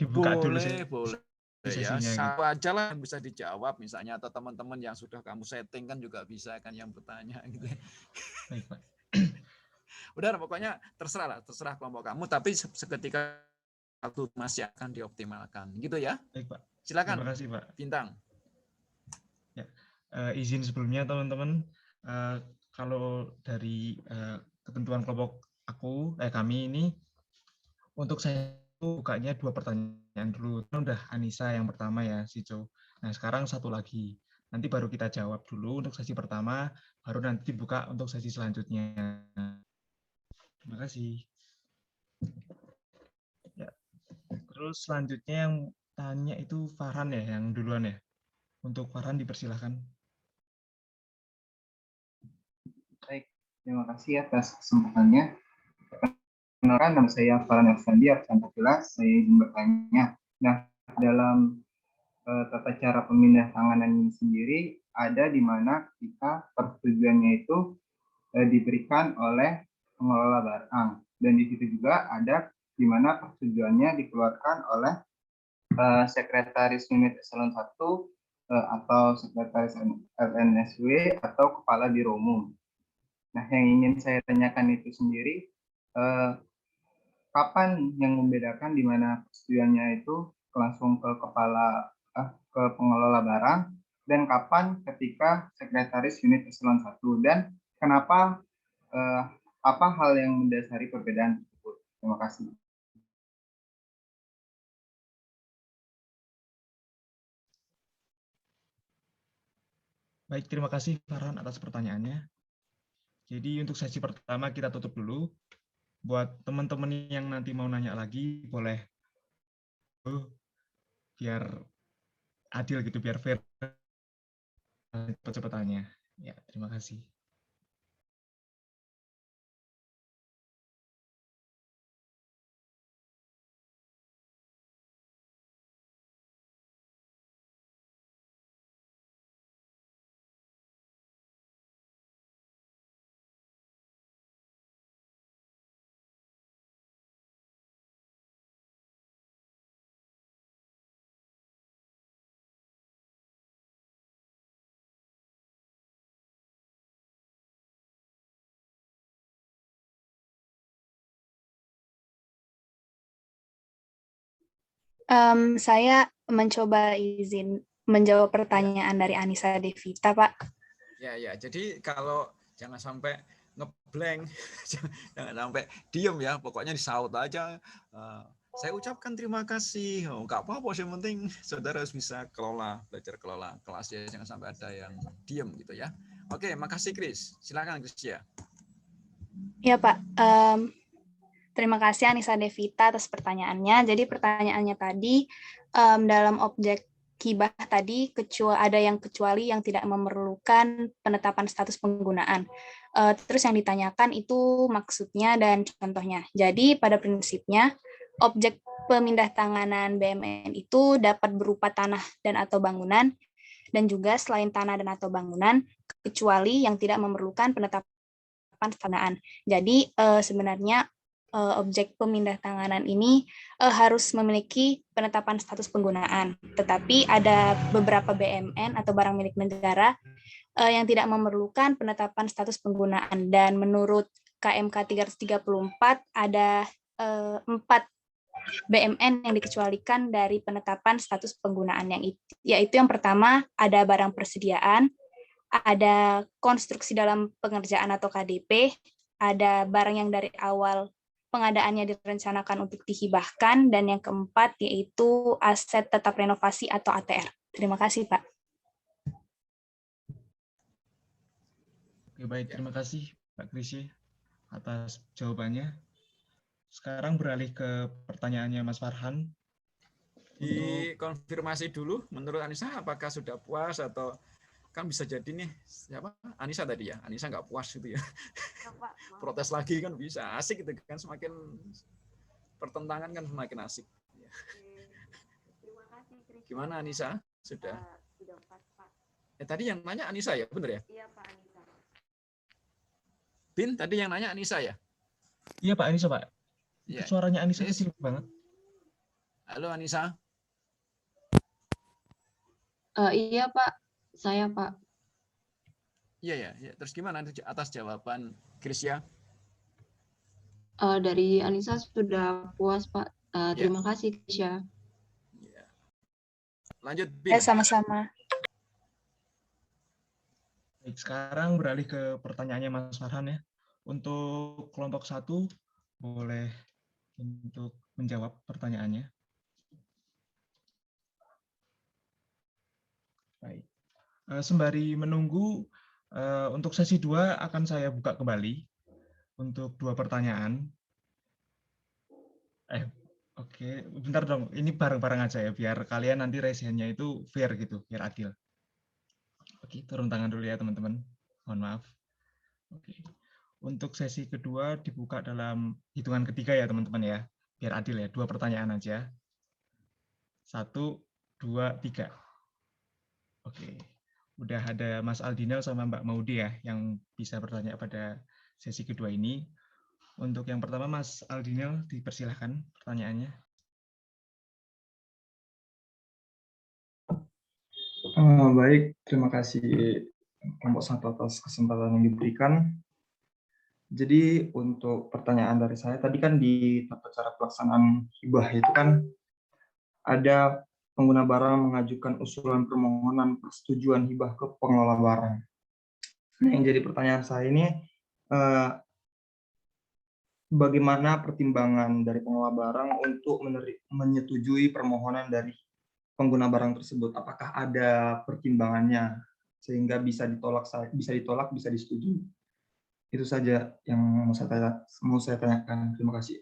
A: Dibuka dulu sih.
B: Boleh. Ya, satu aja lah yang bisa dijawab misalnya, atau teman-teman yang sudah kamu setting kan juga bisa kan yang bertanya gitu.
A: Baik Pak.
B: Udah, pokoknya terserah kelompok kamu, tapi seketika waktu masih akan dioptimalkan gitu ya.
A: Baik Pak.
B: Silakan.
A: Terima kasih Pak.
B: Bintang.
A: Ya, izin sebelumnya teman-teman, kalau dari ketentuan kelompok kami ini, untuk saya bukanya 2 pertanyaan dulu. Udah Anissa yang pertama ya, Sico. Nah sekarang satu lagi. Nanti baru kita jawab dulu untuk sesi pertama, baru nanti dibuka untuk sesi selanjutnya. Terima kasih. Ya. Terus selanjutnya yang tanya itu Farhan ya, yang duluan ya. Untuk Farhan dipersilahkan.
K: Baik, terima kasih atas kesempatannya. Perkenalkan, nama saya Farhan Afsandi, absen 14. Saya izin bertanya. Nah, dalam tata cara pemindah tanganan ini sendiri, ada di mana kita persetujuannya itu diberikan oleh pengelola barang. Dan di situ juga ada di mana persetujuannya dikeluarkan oleh Sekretaris Unit Eselon 1 atau Sekretaris LNSW atau Kepala Biro Umum. Nah, yang ingin saya tanyakan itu sendiri, kapan yang membedakan di mana persetujuannya itu langsung ke ke pengelola barang, dan kapan ketika Sekretaris Unit Eselon 1, dan kenapa, apa hal yang mendasari perbedaan tersebut? Terima kasih.
A: Baik, terima kasih Farhan atas pertanyaannya. Jadi untuk sesi pertama kita tutup dulu. Buat teman-teman yang nanti mau nanya lagi, boleh biar adil gitu, biar fair cepat-cepatnya. Ya, terima kasih.
D: Saya mencoba izin menjawab pertanyaan dari Anissa Devita, Pak.
B: Ya, jadi kalau jangan sampai ngeblank, jangan sampai diem ya, pokoknya disaut aja. Saya ucapkan terima kasih, nggak apa-apa, yang penting saudara harus bisa belajar kelola kelas ya, jangan sampai ada yang diem gitu ya. Oke, makasih Chris, silakan Chris ya.
D: Ya Pak, terima kasih Anissa Devita atas pertanyaannya. Jadi pertanyaannya tadi dalam objek hibah tadi ada yang kecuali yang tidak memerlukan penetapan status penggunaan. Terus yang ditanyakan itu maksudnya dan contohnya. Jadi pada prinsipnya objek pemindahantanganan BMN itu dapat berupa tanah dan atau bangunan dan juga selain tanah dan atau bangunan kecuali yang tidak memerlukan penetapan penggunaan. Jadi sebenarnya objek pemindahantanganan ini harus memiliki penetapan status penggunaan. Tetapi ada beberapa BMN atau barang milik negara yang tidak memerlukan penetapan status penggunaan. Dan menurut KMK 334 ada 4 BMN yang dikecualikan dari penetapan status penggunaan, yaitu yang pertama ada barang persediaan, ada konstruksi dalam pengerjaan atau KDP, ada barang yang dari awal pengadaannya direncanakan untuk dihibahkan, dan yang keempat yaitu aset tetap renovasi atau ATR. Terima kasih, Pak.
A: Oke, baik, terima kasih Pak Krisye atas jawabannya. Sekarang beralih ke pertanyaannya Mas Farhan.
B: Dikonfirmasi dulu, menurut Anissa apakah sudah puas atau kan bisa jadi nih, siapa? Anissa tadi ya, Anissa nggak puas gitu ya. Protes lagi kan bisa, asik gitu kan, semakin pertentangan kan semakin asik. Gimana Anissa? Sudah?
D: Sudah puas, Pak.
B: Tadi yang nanya Anissa ya, benar ya?
D: Iya Pak, Anissa.
B: Bin, tadi yang nanya Anissa ya?
A: Iya Pak, Anissa Pak.
B: Ya.
A: Suaranya Anissa kecil banget.
B: Halo Anissa.
J: Iya Pak, saya Pak.
B: Iya ya. Terus gimana atas jawaban Krisya?
J: Dari Anissa sudah puas Pak. Terima kasih Krisya.
B: Ya. Lanjut Bin.
D: Ya, sama-sama.
A: Baik, sekarang beralih ke pertanyaannya Mas Farhan ya. Untuk kelompok 1 boleh untuk menjawab pertanyaannya. Baik. Sembari menunggu, untuk sesi 2 akan saya buka kembali untuk 2 pertanyaan. Oke, bentar dong. Ini bareng-bareng aja ya, biar kalian nanti raisinnya itu fair gitu, biar adil. Oke, turun tangan dulu ya teman-teman. Mohon maaf. Oke. Untuk sesi kedua dibuka dalam hitungan ketiga ya teman-teman ya. Biar adil ya, 2 pertanyaan aja. 1, 2, 3. Oke. Udah ada Mas Aldinel sama Mbak Maudi ya yang bisa bertanya pada sesi kedua ini. Untuk yang pertama Mas Aldinel, dipersilahkan pertanyaannya.
I: Baik, terima kasih kelompok 1 atas kesempatan yang diberikan. Jadi untuk pertanyaan dari saya, tadi kan di tata cara pelaksanaan hibah itu kan ada pengguna barang mengajukan usulan permohonan persetujuan hibah ke pengelola barang. Nah, yang jadi pertanyaan saya ini, bagaimana pertimbangan dari pengelola barang untuk menyetujui permohonan dari pengguna barang tersebut? Apakah ada pertimbangannya sehingga bisa ditolak, bisa disetujui? Itu saja yang mau saya tanyakan. Terima kasih.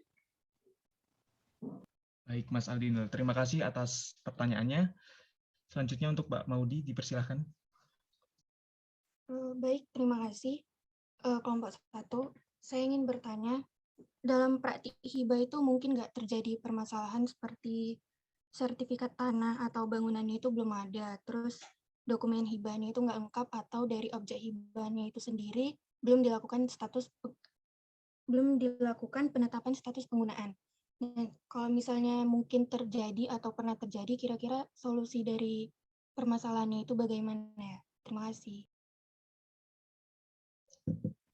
A: Baik, Mas Aldinel. Terima kasih atas pertanyaannya. Selanjutnya untuk Mbak Maudi, dipersilahkan.
L: Baik, terima kasih. Kelompok 1, saya ingin bertanya, dalam praktik hibah itu mungkin nggak terjadi permasalahan seperti sertifikat tanah atau bangunannya itu belum ada, terus dokumen hibahnya itu nggak lengkap, atau dari objek hibahnya itu sendiri belum dilakukan penetapan status penggunaan. Nah, kalau misalnya mungkin terjadi atau pernah terjadi, kira-kira solusi dari permasalahannya itu bagaimana ya? Terima kasih.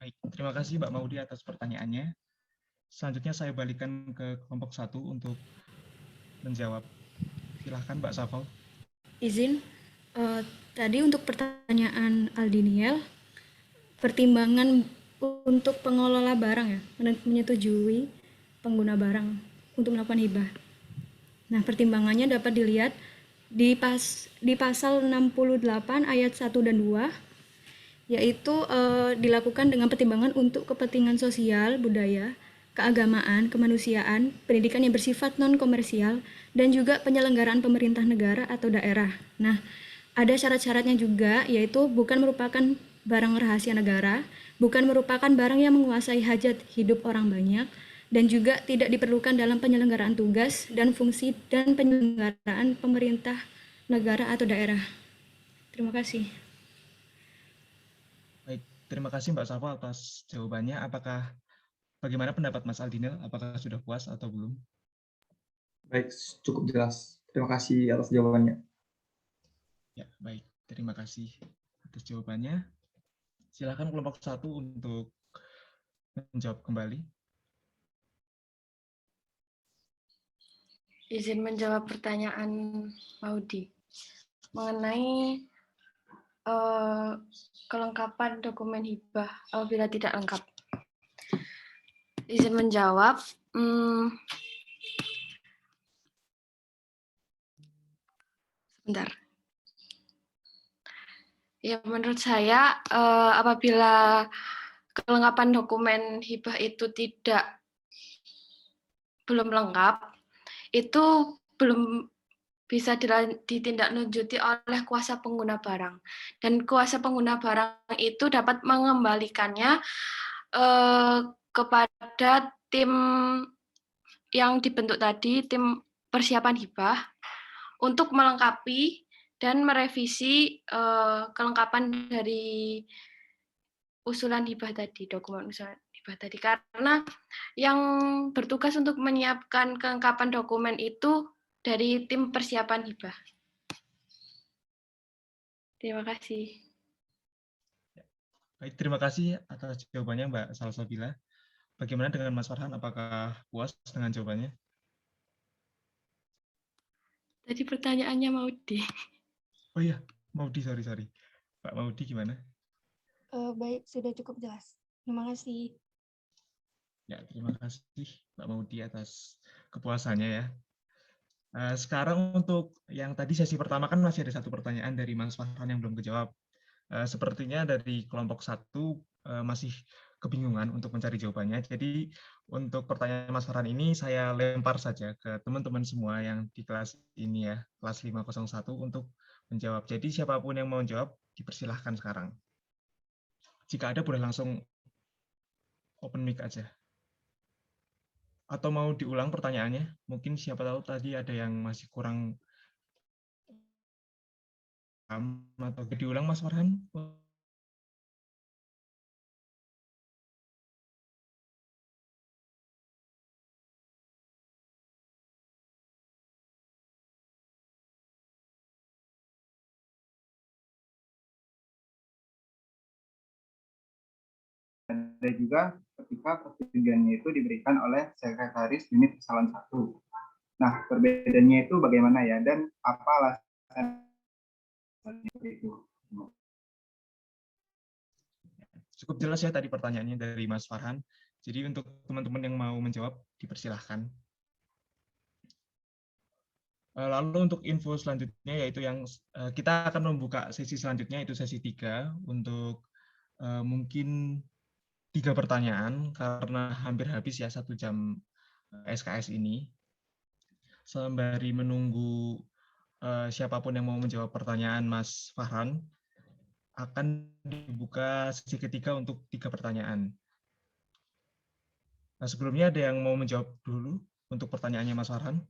A: Baik, terima kasih Mbak Maudi atas pertanyaannya. Selanjutnya saya balikan ke kelompok 1 untuk menjawab. Silahkan Mbak Safal.
H: Izin, tadi untuk pertanyaan Aldiniel, pertimbangan untuk pengelola barang ya, menyetujui pengguna barang untuk melakukan hibah. Nah, pertimbangannya dapat dilihat di pasal 68 ayat 1 dan 2, yaitu dilakukan dengan pertimbangan untuk kepentingan sosial, budaya, keagamaan, kemanusiaan, pendidikan yang bersifat non-komersial, dan juga penyelenggaraan pemerintah negara atau daerah. Nah, ada syarat-syaratnya juga, yaitu bukan merupakan barang rahasia negara, bukan merupakan barang yang menguasai hajat hidup orang banyak, dan juga tidak diperlukan dalam penyelenggaraan tugas dan fungsi dan penyelenggaraan pemerintah negara atau daerah. Terima kasih.
A: Baik, terima kasih Mbak Safa atas jawabannya. Bagaimana pendapat Mas Aldinel? Apakah sudah puas atau belum?
I: Baik, cukup jelas. Terima kasih atas jawabannya.
A: Ya, baik. Terima kasih atas jawabannya. Silakan kelompok 1 untuk menjawab kembali.
F: Izin menjawab pertanyaan Maudi mengenai kelengkapan dokumen hibah apabila tidak lengkap. Izin menjawab. Sebentar. Ya, menurut saya apabila kelengkapan dokumen hibah itu belum lengkap, itu belum bisa ditindaklanjuti oleh kuasa pengguna barang. Dan kuasa pengguna barang itu dapat mengembalikannya kepada tim yang dibentuk tadi, tim persiapan hibah, untuk melengkapi dan merevisi kelengkapan dari usulan hibah tadi, dokumen usulan hibah tadi. Karena yang bertugas untuk menyiapkan kelengkapan dokumen itu dari tim persiapan hibah. Terima kasih.
A: Baik, terima kasih atas jawabannya Mbak Salsabila. Bagaimana dengan Mas Farhan? Apakah puas dengan jawabannya?
F: Tadi pertanyaannya Maudi.
A: Oh iya, Maudi, sorry. Pak Maudi gimana?
L: Baik, sudah cukup jelas. Terima kasih.
A: Ya, terima kasih Mbak Maudi atas kepuasannya ya. Sekarang untuk yang tadi sesi pertama kan masih ada satu pertanyaan dari Mas Farhan yang belum kejawab. Sepertinya dari kelompok 1 masih kebingungan untuk mencari jawabannya. Jadi untuk pertanyaan Mas Farhan ini saya lempar saja ke teman-teman semua yang di kelas ini ya, kelas 501 untuk menjawab. Jadi siapapun yang mau menjawab dipersilahkan sekarang. Jika ada boleh langsung open mic aja. Atau mau diulang pertanyaannya? Mungkin siapa tahu tadi ada yang masih kurang paham atau diulang Mas Farhan?
K: Ada juga ketika persetujuannya itu diberikan oleh sekretaris unit eselon 1. Nah, perbedaannya itu bagaimana ya, dan apa alasan itu?
A: Cukup jelas ya tadi pertanyaannya dari Mas Farhan. Jadi untuk teman-teman yang mau menjawab, dipersilahkan. Lalu untuk info selanjutnya yaitu yang kita akan membuka sesi selanjutnya, yaitu sesi 3 untuk mungkin 3 pertanyaan karena hampir habis ya 1 jam SKS ini. Sembari menunggu siapapun yang mau menjawab pertanyaan Mas Farhan, akan dibuka sesi ketiga untuk 3 pertanyaan. Nah, sebelumnya ada yang mau menjawab dulu untuk pertanyaannya Mas Farhan?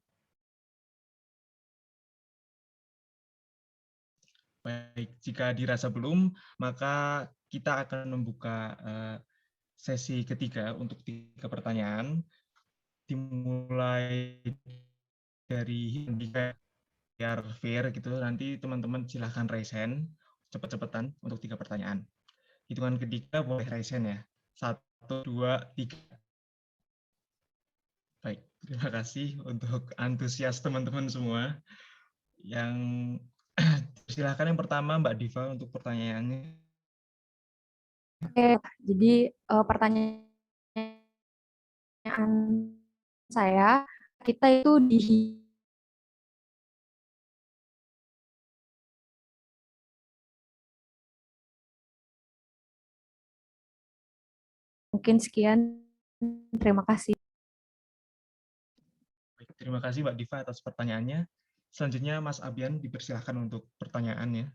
A: Baik, jika dirasa belum, maka kita akan membuka sesi ketiga untuk 3 pertanyaan. Dimulai dari biar fair gitu, nanti teman-teman silahkan raise hand cepet-cepetan untuk 3 pertanyaan. Hitungan ketiga boleh raise hand ya. 1, 2, 3. Baik, terima kasih untuk antusias teman-teman semua. Yang silahkan yang pertama Mbak Diva untuk pertanyaannya.
M: Oke, jadi pertanyaan saya, kita itu di mungkin sekian, terima kasih.
A: Baik, terima kasih Mbak Diva atas pertanyaannya. Selanjutnya Mas Abian dipersilahkan untuk pertanyaannya.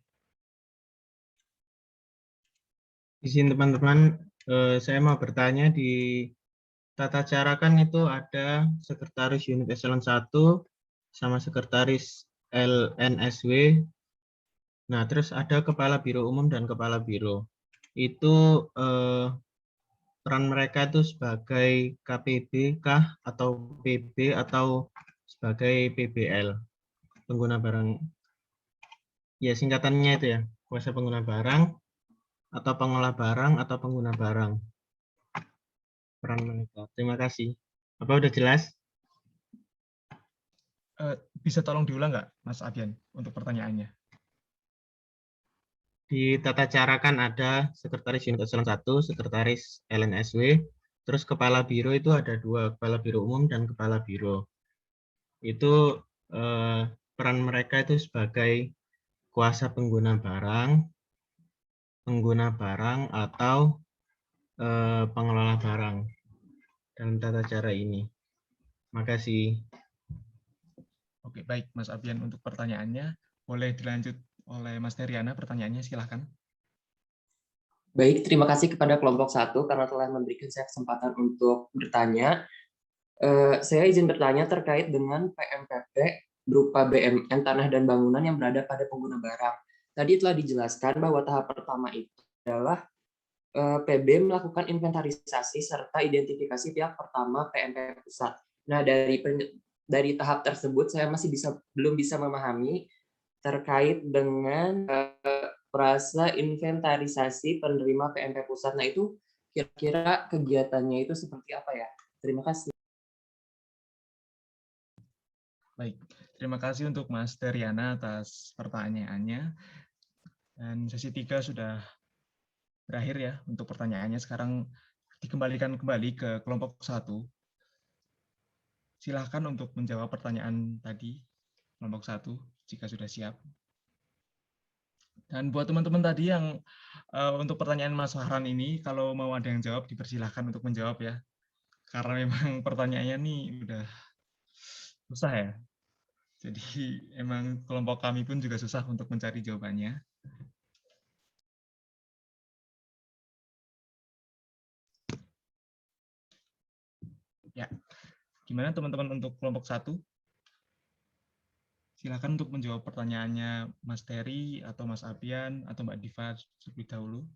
N: Izin teman-teman, saya mau bertanya di tata cara kan itu ada sekretaris unit eselon 1 sama sekretaris LNSW. Nah, terus ada kepala biro umum dan kepala biro. Itu peran mereka itu sebagai KPB kah atau PB atau sebagai PBL, pengguna barang. Ya, singkatannya itu ya, kuasa pengguna barang atau pengolah barang atau pengguna barang. Peran mereka. Terima kasih. Apa udah jelas?
A: Bisa tolong diulang nggak, Mas Abian, untuk pertanyaannya?
N: Di tata cara kan ada sekretaris unit eselon 1, sekretaris LNSW, terus kepala biro itu ada 2, kepala biro umum dan kepala biro. Itu peran mereka itu sebagai kuasa pengguna barang atau pengelola barang dalam tata cara ini. Makasih.
A: Oke, baik Mas Abian untuk pertanyaannya. Boleh dilanjut oleh Mas Teriana, pertanyaannya silahkan.
O: Baik, terima kasih kepada kelompok 1 karena telah memberikan saya kesempatan untuk bertanya. Saya izin bertanya terkait dengan PMPP berupa BMN tanah dan bangunan yang berada pada pengguna barang. Tadi telah dijelaskan bahwa tahap pertama itu adalah PB melakukan inventarisasi serta identifikasi pihak pertama PMPP pusat. Nah, dari tahap tersebut saya masih belum bisa memahami terkait dengan frase inventarisasi penerima PMP pusat. Nah, itu kira-kira kegiatannya itu seperti apa ya? Terima kasih.
A: Baik, terima kasih untuk Mas Teriana atas pertanyaannya. Dan sesi 3 sudah berakhir ya untuk pertanyaannya. Sekarang dikembalikan kembali ke kelompok 1. Silahkan untuk menjawab pertanyaan tadi, kelompok 1, jika sudah siap. Dan buat teman-teman tadi yang untuk pertanyaan Mas Fahran ini, kalau mau ada yang jawab, dipersilahkan untuk menjawab ya. Karena memang pertanyaannya nih udah susah ya. Jadi emang kelompok kami pun juga susah untuk mencari jawabannya. Ya, gimana teman-teman untuk kelompok 1? Silakan untuk menjawab pertanyaannya Mas Terry atau Mas Abian atau Mbak Diva terlebih dahulu.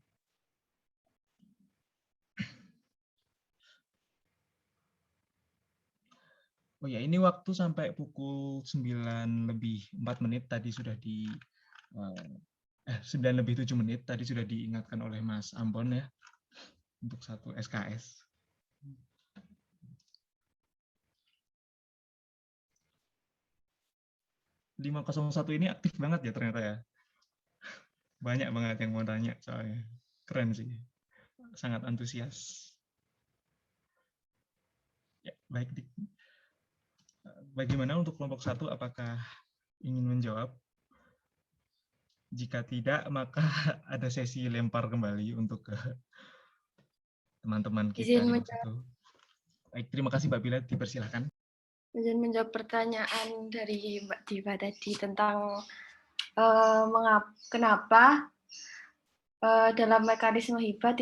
A: Oh ya, ini waktu sampai pukul 9:04 tadi sudah 9:07 tadi sudah diingatkan oleh Mas Ambon ya untuk 1 SKS. .501 ini aktif banget ya ternyata ya. Banyak banget yang mau tanya soalnya. Keren sih. Sangat antusias. Ya, baik. Bagaimana untuk kelompok 1, apakah ingin menjawab? Jika tidak, maka ada sesi lempar kembali untuk ke teman-teman kita. Baik, terima kasih Mbak Bila, dipersilahkan.
F: Izin menjawab pertanyaan dari Mbak Diva tadi tentang kenapa dalam mekanisme hibah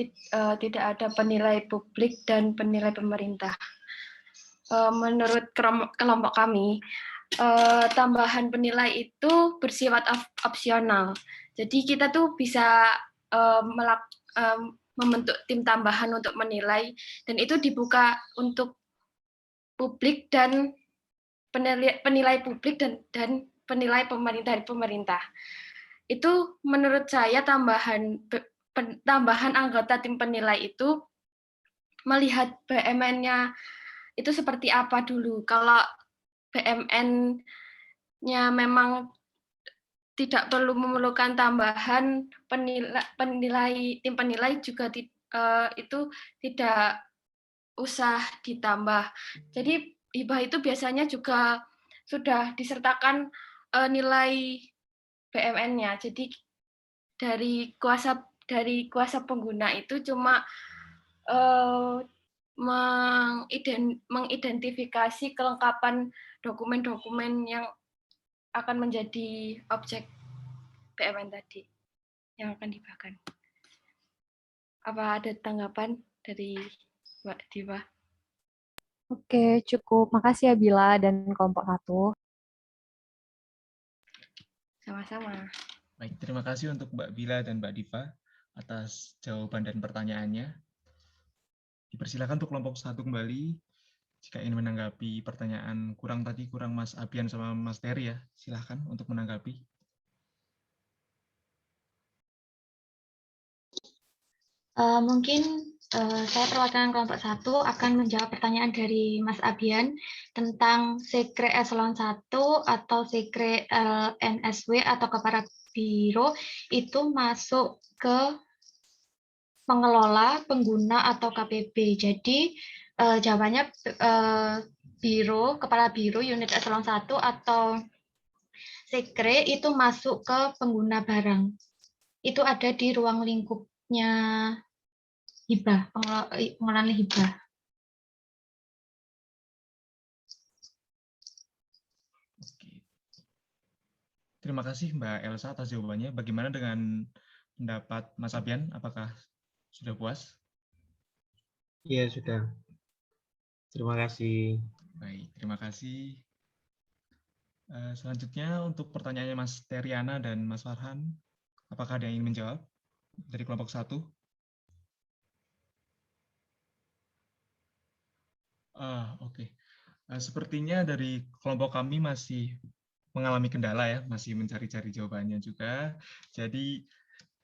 F: tidak ada penilai publik dan penilai pemerintah. Menurut kelompok kami, tambahan penilai itu bersifat opsional. Jadi kita tuh bisa membentuk tim tambahan untuk menilai, dan itu dibuka untuk publik dan penilai publik dan penilai pemerintah. Itu menurut saya tambahan anggota tim penilai itu melihat BMN-nya itu seperti apa dulu. Kalau BMN-nya memang tidak perlu memerlukan tambahan tim penilai juga itu tidak usah ditambah. Jadi hibah itu biasanya juga sudah disertakan nilai BMN-nya. Jadi dari kuasa pengguna itu cuma mengidentifikasi kelengkapan dokumen-dokumen yang akan menjadi objek BMN tadi yang akan dibahkan. Apa ada tanggapan dari Mbak Diva?
M: Oke, cukup. Makasih ya Bila dan kelompok 1.
F: Sama-sama.
A: Baik, terima kasih untuk Mbak Bila dan Mbak Diva atas jawaban dan pertanyaannya. Dipersilakan untuk kelompok 1 kembali. Jika ingin menanggapi pertanyaan kurang Mas Abian sama Mas Terry ya, silahkan untuk menanggapi.
E: Mungkin saya perwakilan kelompok 1 akan menjawab pertanyaan dari Mas Abian tentang sekre eselon 1 atau sekre NSW atau kepala biro itu masuk ke pengelola, pengguna, atau KPB. Jadi jawabannya kepala biro, unit eselon 1 atau sekre itu masuk ke pengguna barang. Itu ada di ruang lingkupnya hibah, pengelolaan hibah.
A: Terima kasih Mbak Elsa atas jawabannya. Bagaimana dengan pendapat Mas Abian? Apakah sudah puas?
N: Iya, sudah. Terima kasih.
A: Baik, terima kasih. Selanjutnya untuk pertanyaannya Mas Teriana dan Mas Farhan, apakah ada yang ingin menjawab dari kelompok 1? Oke. Sepertinya dari kelompok kami masih mengalami kendala ya, masih mencari-cari jawabannya juga. Jadi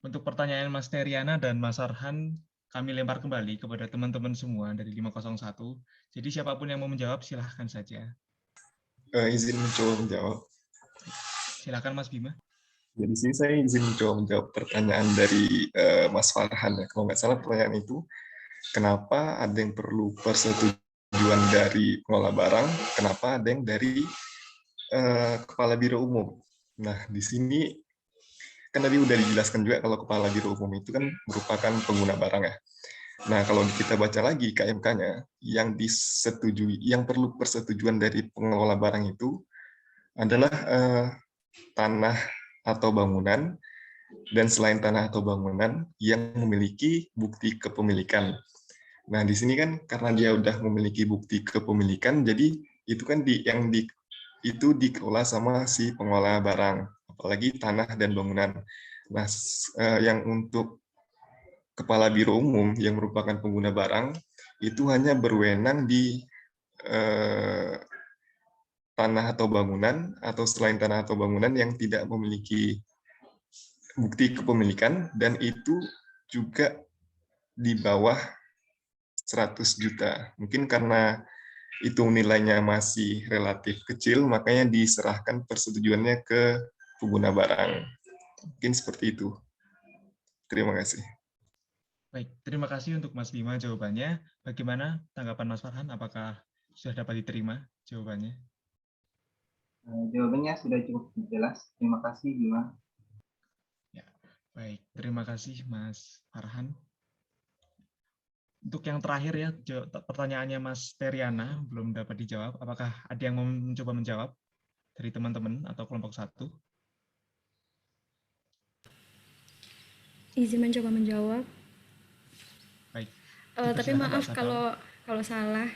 A: untuk pertanyaan Mas Teriana dan Mas Farhan, kami lempar kembali kepada teman-teman semua dari 501. Jadi siapapun yang mau menjawab, silahkan saja.
P: Izin mencoba menjawab.
A: Silakan Mas Bima.
P: Jadi sini saya izin mencoba menjawab pertanyaan dari Mas Farhan ya. Kalau nggak salah pertanyaan itu, kenapa ada yang perlu persetujuan dari pengelola barang, kenapa ada yang dari kepala biro umum. Nah di sini kan tadi udah dijelaskan juga kalau kepala biro umum itu kan merupakan pengguna barang ya. Nah, kalau kita baca lagi KMK-nya, yang disetujui, yang perlu persetujuan dari pengelola barang itu adalah tanah atau bangunan, dan selain tanah atau bangunan yang memiliki bukti kepemilikan. Nah, di sini kan karena dia udah memiliki bukti kepemilikan, jadi itu kan itu dikelola sama si pengelola barang, apalagi tanah dan bangunan. Nah, yang untuk kepala biro umum yang merupakan pengguna barang itu hanya berwenang di tanah atau bangunan atau selain tanah atau bangunan yang tidak memiliki bukti kepemilikan, dan itu juga di bawah 100 juta. Mungkin karena itu nilainya masih relatif kecil, makanya diserahkan persetujuannya ke pengguna barang. Mungkin seperti itu. Terima kasih.
A: Baik, terima kasih untuk Mas Bima jawabannya. Bagaimana tanggapan Mas Farhan? Apakah sudah dapat diterima jawabannya?
K: Jawabannya sudah cukup jelas. Terima kasih, Bima.
A: Ya, baik, terima kasih Mas Farhan. Untuk yang terakhir ya, pertanyaannya Mas Teriana belum dapat dijawab. Apakah ada yang mau mencoba menjawab dari teman-teman atau kelompok 1?
H: Izin mencoba menjawab.
A: Baik.
H: Tapi maaf kalau salah.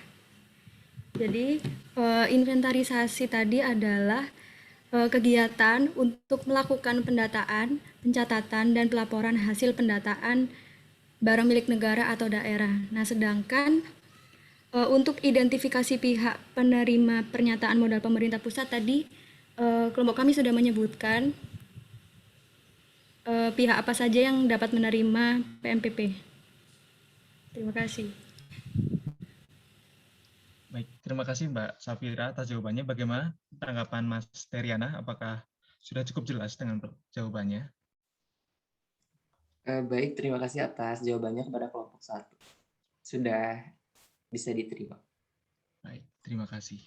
H: Jadi inventarisasi tadi adalah kegiatan untuk melakukan pendataan, pencatatan, dan pelaporan hasil pendataan barang milik negara atau daerah. Nah, sedangkan untuk identifikasi pihak penerima pernyataan modal pemerintah pusat tadi, kelompok kami sudah menyebutkan pihak apa saja yang dapat menerima PMPP. Terima kasih.
A: Baik, terima kasih Mbak Safira atas jawabannya. Bagaimana tanggapan Mas Teriana? Apakah sudah cukup jelas dengan jawabannya?
O: Baik, terima kasih atas jawabannya kepada kelompok kelompok 1. Sudah bisa diterima.
A: Baik, terima kasih.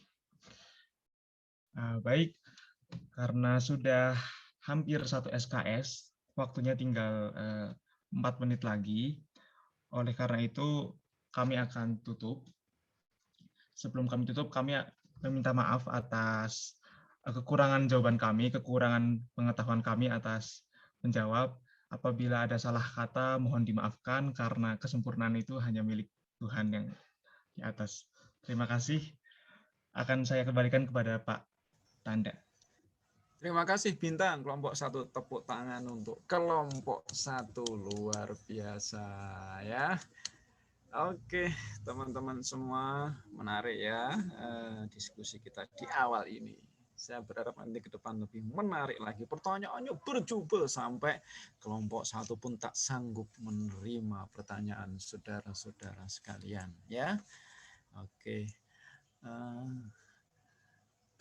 A: Baik, karena sudah hampir 1 SKS, waktunya tinggal 4 menit lagi. Oleh karena itu, kami akan tutup. Sebelum kami tutup, kami meminta maaf atas kekurangan jawaban kami, kekurangan pengetahuan kami atas menjawab. Apabila ada salah kata, mohon dimaafkan karena kesempurnaan itu hanya milik Tuhan yang di atas. Terima kasih. Akan saya kembalikan kepada Pak Tanda.
B: Terima kasih Bintang, kelompok 1, tepuk tangan untuk kelompok 1, luar biasa ya. Oke, teman-teman semua, menarik ya diskusi kita di awal ini. Saya berharap nanti ke depan lebih menarik lagi. Pertanyaannya berjubel sampai kelompok 1 pun tak sanggup menerima pertanyaan saudara-saudara sekalian ya. Oke.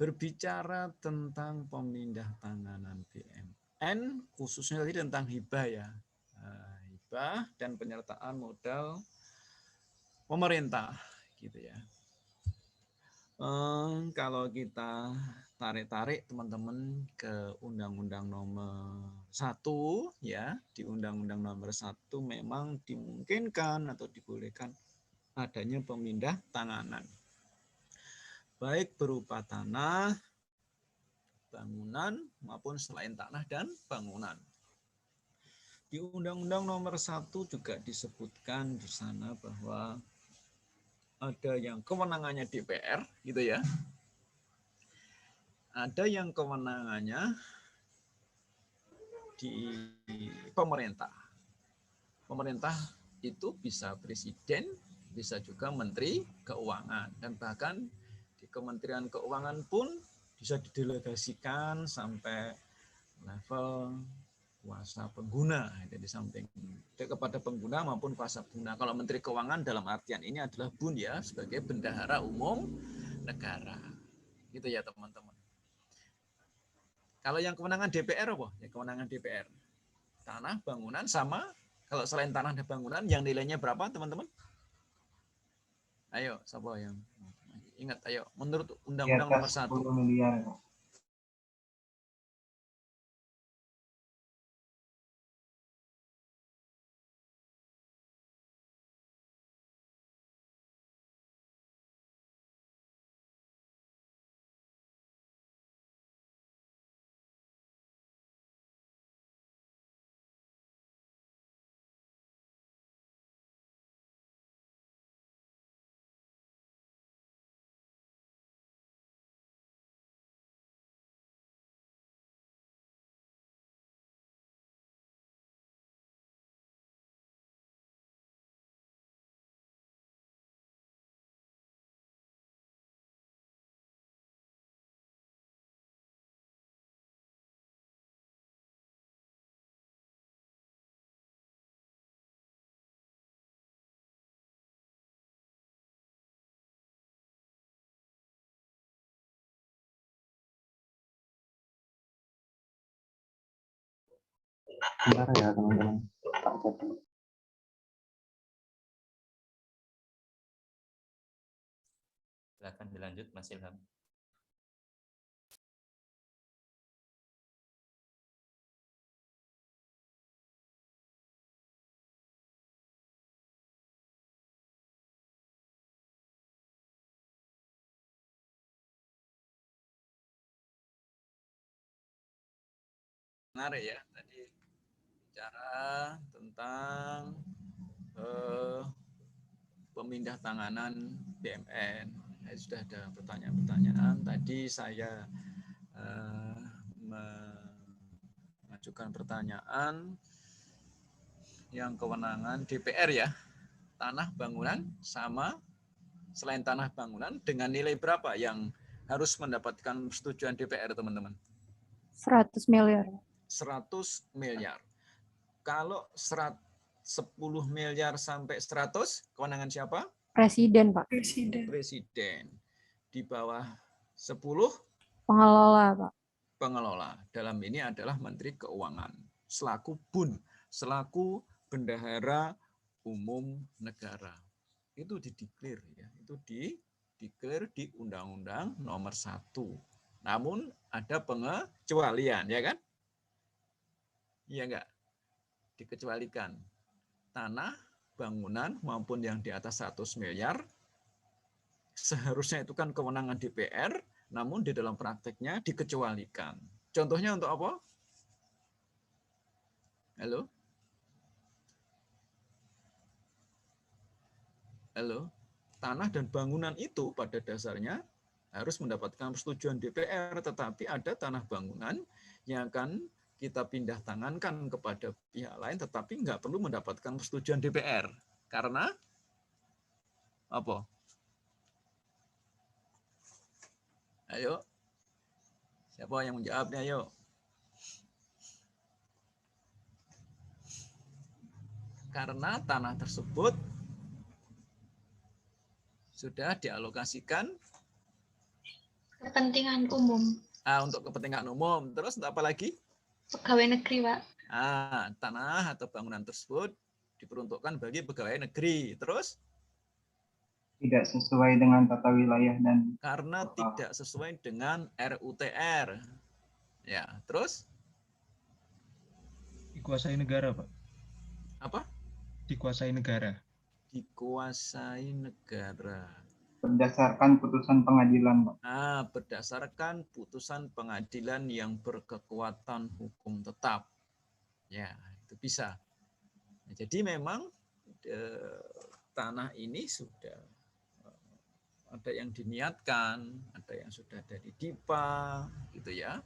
B: Berbicara tentang pemindah tanganan BMN, khususnya tadi tentang hibah ya. Hibah dan penyertaan modal pemerintah gitu ya. Kalau kita tarik-tarik teman-teman ke Undang-Undang Nomor 1 ya, di Undang-Undang Nomor 1 memang dimungkinkan atau dibolehkan adanya pemindah tanganan. Baik berupa tanah, bangunan maupun selain tanah dan bangunan. Di Undang-Undang Nomor 1 juga disebutkan di sana bahwa ada yang kewenangannya DPR, gitu ya. Ada yang kewenangannya di pemerintah. Pemerintah itu bisa presiden, bisa juga menteri keuangan, dan bahkan di Kementerian Keuangan pun bisa didelegasikan sampai level kuasa pengguna, jadi samping kepada pengguna maupun kuasa pengguna. Kalau Menteri Keuangan dalam artian ini adalah BUN ya, sebagai bendahara umum negara. Gitu ya teman-teman. Kalau yang kewenangan DPR apa? Ya kewenangan DPR. Tanah, bangunan sama, kalau selain tanah dan bangunan yang nilainya berapa teman-teman? Ayo, siapa yang ingat? Ayo, menurut Undang-Undang Nomor 1.
K: 10 miliar.
I: Bentar ya teman-teman.
Q: Silakan dilanjut Mas Ilham.
B: Menarik ya, tadi bicara tentang pemindah tanganan BMN. Sudah ada pertanyaan-pertanyaan. Tadi saya mengajukan pertanyaan yang kewenangan DPR ya, tanah bangunan sama selain tanah bangunan dengan nilai berapa yang harus mendapatkan persetujuan DPR teman-teman?
M: 100 miliar.
B: 100 miliar. Kalau 10 miliar sampai 100, kewenangan siapa?
M: Presiden, Pak.
B: Presiden. Di bawah 10?
M: Pengelola, Pak.
B: Pengelola. Dalam ini adalah Menteri Keuangan. Selaku BUN, selaku bendahara umum negara. Itu dideklar ya, itu dideklar di Undang-Undang Nomor 1. Namun ada pengecualian, ya kan? Iya enggak? Dikecualikan. Tanah, bangunan maupun yang di atas 100 miliar seharusnya itu kan kewenangan DPR, namun di dalam prakteknya dikecualikan. Contohnya untuk apa? Halo? Halo? Tanah dan bangunan itu pada dasarnya harus mendapatkan persetujuan DPR, tetapi ada tanah bangunan yang akan kita pindah tangankan kepada pihak lain, tetapi nggak perlu mendapatkan persetujuan DPR. Karena apa? Ayo. Siapa yang menjawabnya, ayo? Karena tanah tersebut sudah dialokasikan
E: Kepentingan umum.
B: untuk kepentingan umum. Terus untuk apa lagi?
E: Pegawai negeri, Pak.
B: Tanah atau bangunan tersebut diperuntukkan bagi pegawai negeri. Terus?
K: Tidak sesuai dengan tata wilayah dan
B: karena tidak sesuai dengan RUTR. Ya, terus?
A: Dikuasai negara, Pak.
B: Apa?
A: Dikuasai negara.
B: Dikuasai negara.
K: Berdasarkan putusan pengadilan, Pak.
B: Berdasarkan putusan pengadilan yang berkekuatan hukum tetap. Ya, itu bisa. Nah, jadi memang tanah ini sudah ada yang diniatkan, ada yang sudah dari DIPA, gitu ya.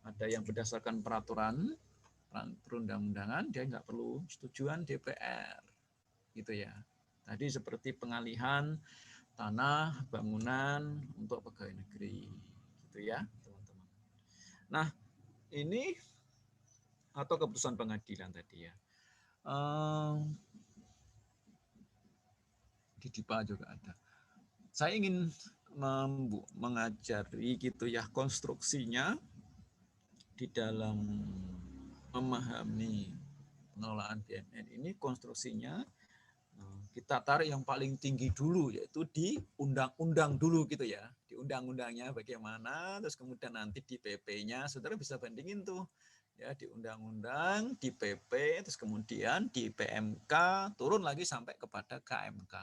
B: Ada yang berdasarkan peraturan perundang-undangan, dia nggak perlu setujuan DPR, gitu ya. Tadi seperti pengalihan tanah, bangunan untuk pegawai negeri, gitu ya, teman-teman. Nah, ini atau keputusan pengadilan tadi ya. Di DIPA juga ada. Saya ingin mengajari gitu ya konstruksinya di dalam memahami pengelolaan BUMN ini. Konstruksinya kita tarik yang paling tinggi dulu, yaitu di undang-undang dulu gitu ya. Di undang-undangnya bagaimana, terus kemudian nanti di PP-nya, saudara bisa bandingin tuh. Ya, di undang-undang, di PP, terus kemudian di PMK, turun lagi sampai kepada KMK.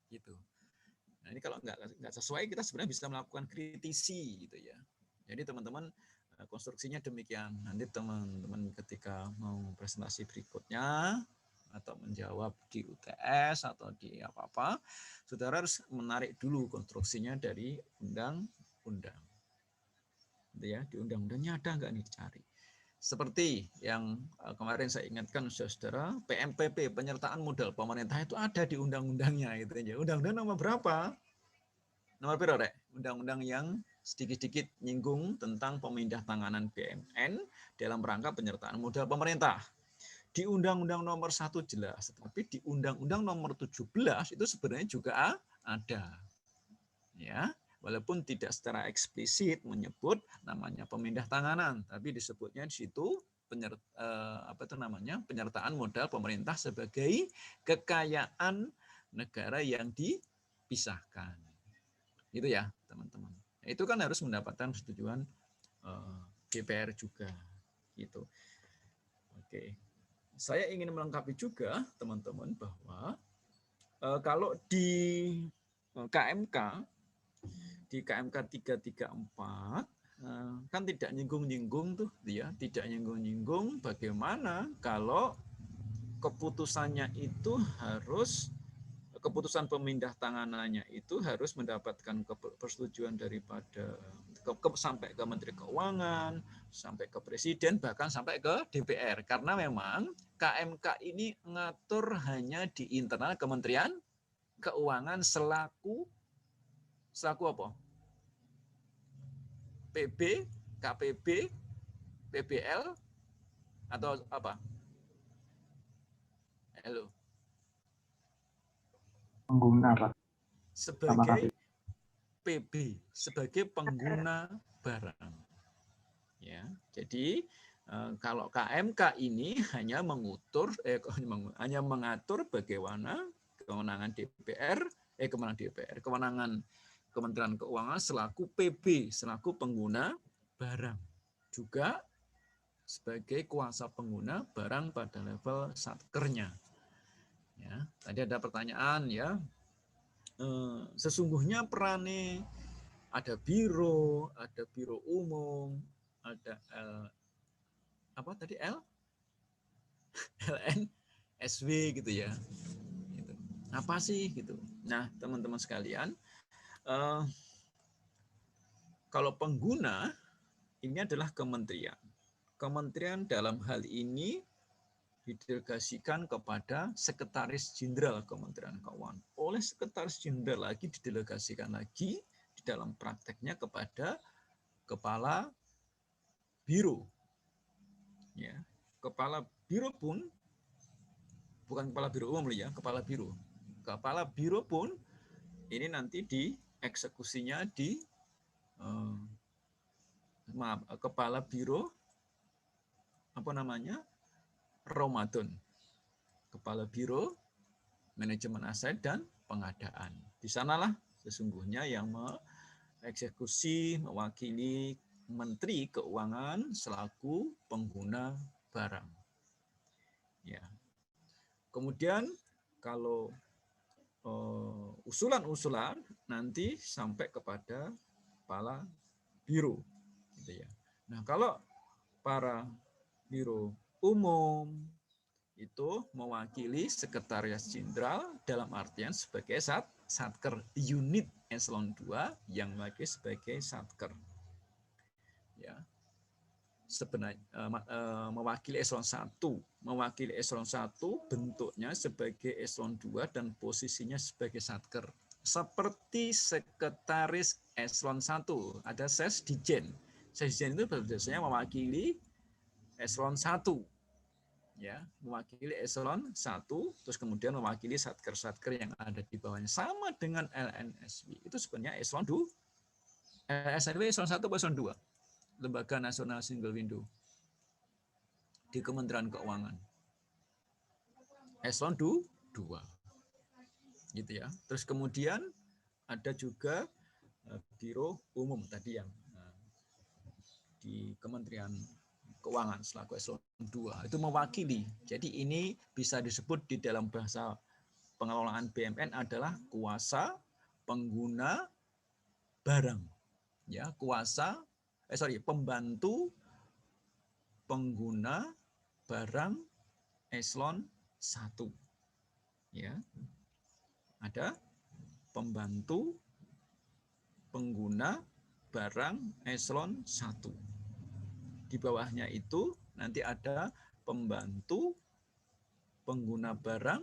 B: Gitu. Nah, ini kalau nggak sesuai, kita sebenarnya bisa melakukan kritisi gitu ya. Jadi teman-teman, konstruksinya demikian. Nanti teman-teman ketika mau presentasi berikutnya, atau menjawab di UTS atau di apa-apa, saudara harus menarik dulu konstruksinya dari undang-undang. Gitu ya, di undang-undangnya ada nggak nih, dicari. Seperti yang kemarin saya ingatkan saudara, PMPP, penyertaan modal pemerintah itu ada di undang-undangnya gitu aja. Undang-undang nomor berapa? Nomor berapa, Rek? Undang-undang yang sedikit-sedikit nyinggung tentang pemindah tanganan BUMN dalam rangka penyertaan modal pemerintah. Di Undang-Undang Nomor 1 jelas, tetapi di Undang-Undang Nomor 17 itu sebenarnya juga ada. Ya, walaupun tidak secara eksplisit menyebut namanya pemindah tanganan, tapi disebutnya di situ penyertaan modal pemerintah sebagai kekayaan negara yang dipisahkan. Itu ya, teman-teman. Itu kan harus mendapatkan persetujuan DPR juga, gitu. Oke. Saya ingin melengkapi juga teman-teman bahwa kalau di KMK 334 kan tidak nyinggung-nyinggung tuh dia, tidak nyinggung-nyinggung bagaimana kalau keputusannya itu harus, keputusan pemindah tanganannya itu harus mendapatkan persetujuan daripada sampai ke Menteri Keuangan, sampai ke Presiden, bahkan sampai ke DPR. Karena memang KMK ini ngatur hanya di internal Kementerian Keuangan selaku apa? PB, KPB, PBL, atau apa? Halo.
K: Pengguna, Pak.
B: Sebagai PB, sebagai pengguna barang. Ya, jadi Kalau KMK ini hanya mengatur bagaimana kewenangan kewenangan Kementerian Keuangan selaku PB, selaku pengguna barang, juga sebagai kuasa pengguna barang pada level satkernya. Ya, tadi ada pertanyaan ya, sesungguhnya perannya ada biro umum, ada LNSW gitu ya. Gitu. Apa sih gitu? Nah, teman-teman sekalian, kalau pengguna ini adalah kementerian. Kementerian dalam hal ini didelegasikan kepada Sekretaris Jenderal Kementerian Keuangan. Oleh Sekretaris Jenderal lagi didelegasikan lagi di dalam prakteknya kepada Kepala Biro. Ya, Kepala Biro pun bukan Kepala Biro umum ya, Kepala Biro. Kepala Biro pun ini nanti dieksekusinya di Kepala Biro Ramadan. Kepala Biro Manajemen Aset dan Pengadaan. Di sanalah sesungguhnya yang mengeksekusi mewakili Menteri Keuangan selaku pengguna barang. Ya. Kemudian kalau usulan-usulan nanti sampai kepada kepala biro, gitu ya. Nah, kalau para biro umum itu mewakili Sekretaris Jenderal dalam artian sebagai satker, unit eselon 2 yang mewakili sebagai satker. Ya. Sebenarnya mewakili eselon 1. Mewakili eselon 1 bentuknya sebagai eselon 2 dan posisinya sebagai satker. Seperti sekretaris eselon 1, ada Sesdijen. Sesdijen itu biasanya mewakili eselon 1. Ya, mewakili eselon 1, terus kemudian mewakili satker-satker yang ada di bawahnya. Sama dengan LNSW. Itu sebenarnya eselon 2. LNSW eselon 1 atau eselon 2? Lembaga Nasional Single Window di Kementerian Keuangan. Eselon 2. Gitu ya. Terus kemudian ada juga Biro Umum tadi yang di Kementerian Keuangan selaku eselon 2 itu mewakili. Jadi ini bisa disebut di dalam bahasa pengelolaan BUMN adalah kuasa pengguna barang. Ya, pembantu pengguna barang eselon 1. Ya. Ada pembantu pengguna barang eselon 1. Di bawahnya itu nanti ada pembantu pengguna barang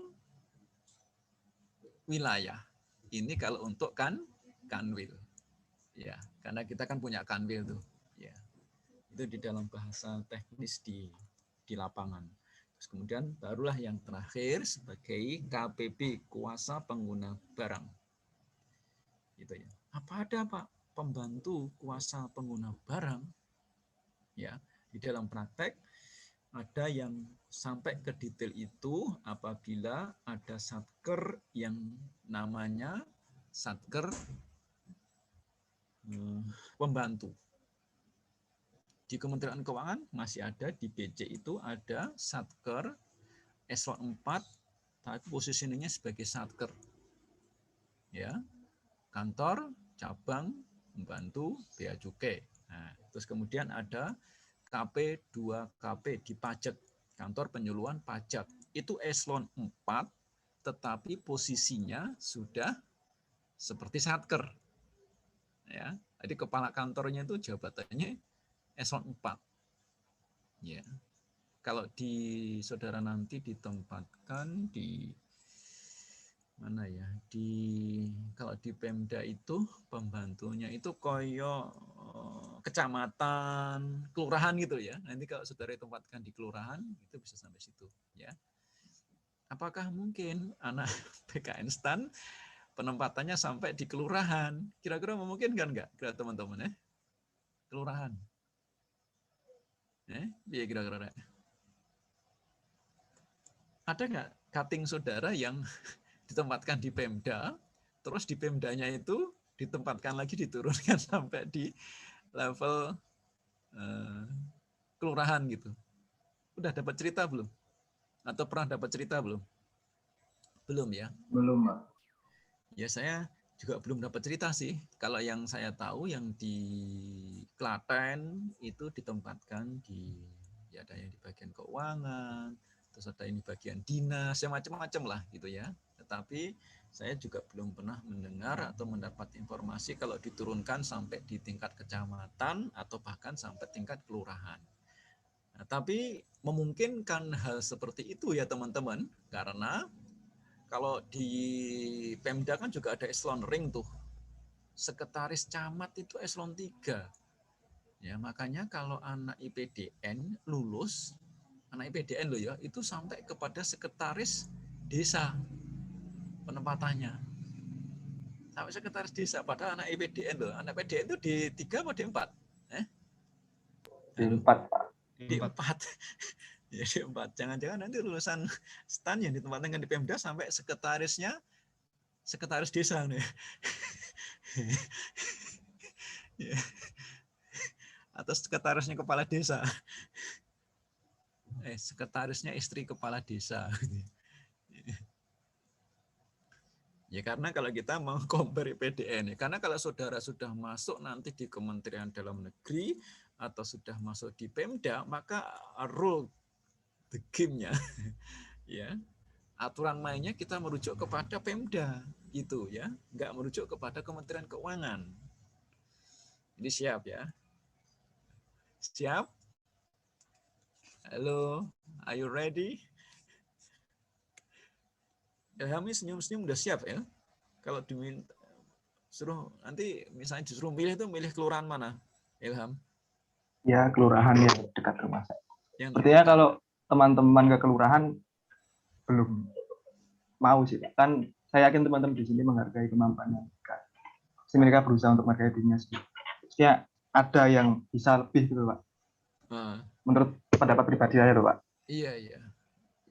B: wilayah. Ini kalau untuk Kanwil. Ya, karena kita kan punya Kanwil tuh. Ya. Itu di dalam bahasa teknis di lapangan. Terus kemudian barulah yang terakhir sebagai KPB, kuasa pengguna barang. Gitu ya. Apa ada Pak pembantu kuasa pengguna barang? Ya, di dalam praktek ada yang sampai ke detail itu apabila ada satker yang namanya satker pembantu. Di Kementerian Keuangan masih ada, di BC itu ada satker eselon 4, tapi posisinya sebagai satker. Ya, kantor, cabang, membantu, bea cukai. Nah, terus kemudian ada KP2KP di pajak, kantor penyuluhan pajak. Itu eselon 4, tetapi posisinya sudah seperti satker. Ya, jadi kepala kantornya itu jabatannya eselon 4. Ya. Kalau di saudara nanti ditempatkan di mana ya? Kalau di Pemda itu pembantunya itu koyo kecamatan, kelurahan gitu ya. Nanti kalau saudara ditempatkan di kelurahan itu bisa sampai situ ya. Apakah mungkin anak PKN STAN penempatannya sampai di kelurahan? Kira-kira memungkinkan nggak, kira teman-teman ya? Kelurahan. Iya kira-kira. Ada nggak cutting saudara yang ditempatkan di Pemda, terus di Pemdanya itu ditempatkan lagi, diturunkan sampai di level kelurahan gitu? Udah dapat cerita belum? Atau pernah dapat cerita belum? Belum ya?
K: Belum, Pak.
B: Ya saya juga belum dapat cerita sih. Kalau yang saya tahu yang di Klaten itu ditempatkan di, ya ada yang di bagian keuangan, terus ada yang di bagian dinas, ya macam-macam lah gitu ya. Tetapi saya juga belum pernah mendengar atau mendapat informasi kalau diturunkan sampai di tingkat kecamatan atau bahkan sampai tingkat kelurahan. Nah, tapi memungkinkan hal seperti itu ya teman-teman, karena kalau di Pemda kan juga ada eselon ring tuh. Sekretaris camat itu eselon 3. Ya, makanya kalau anak IPDN lulus, anak IPDN loh ya, itu sampai kepada sekretaris desa penempatannya. Sampai sekretaris desa, padahal anak IPDN loh. Anak IPDN itu di 3 atau di 4?
K: Di 4, Pak.
B: Di 4. Ya, di 4. Jangan-jangan nanti lulusan STAN yang ditempatkan di Pemda sampai sekretarisnya sekretaris desa nih. Ya. Atau sekretarisnya kepala desa. Sekretarisnya istri kepala desa. Ya karena kalau kita mau compare IPDN, karena kalau saudara sudah masuk nanti di Kementerian Dalam Negeri atau sudah masuk di Pemda, maka rule the game-nya ya, aturan mainnya kita merujuk kepada Pemda itu ya, nggak merujuk kepada Kementerian Keuangan. Ini siap ya? Siap? Halo, are you ready? Ilham ini senyum-senyum udah siap ya? Kalau diminta suruh nanti misalnya disuruh milih itu milih kelurahan mana, Ilham?
I: Ya, kelurahan yang dekat rumah saya.
B: Yang
I: Sepertinya kalau teman-teman ke kelurahan belum mau sih, kan saya yakin teman-teman di sini menghargai kemampuannya mereka. Mereka berusaha untuk menghargai dirinya sendiri. Ya, ada yang bisa lebih gitu, Pak. Menurut pendapat pribadi saya, Pak.
B: Iya.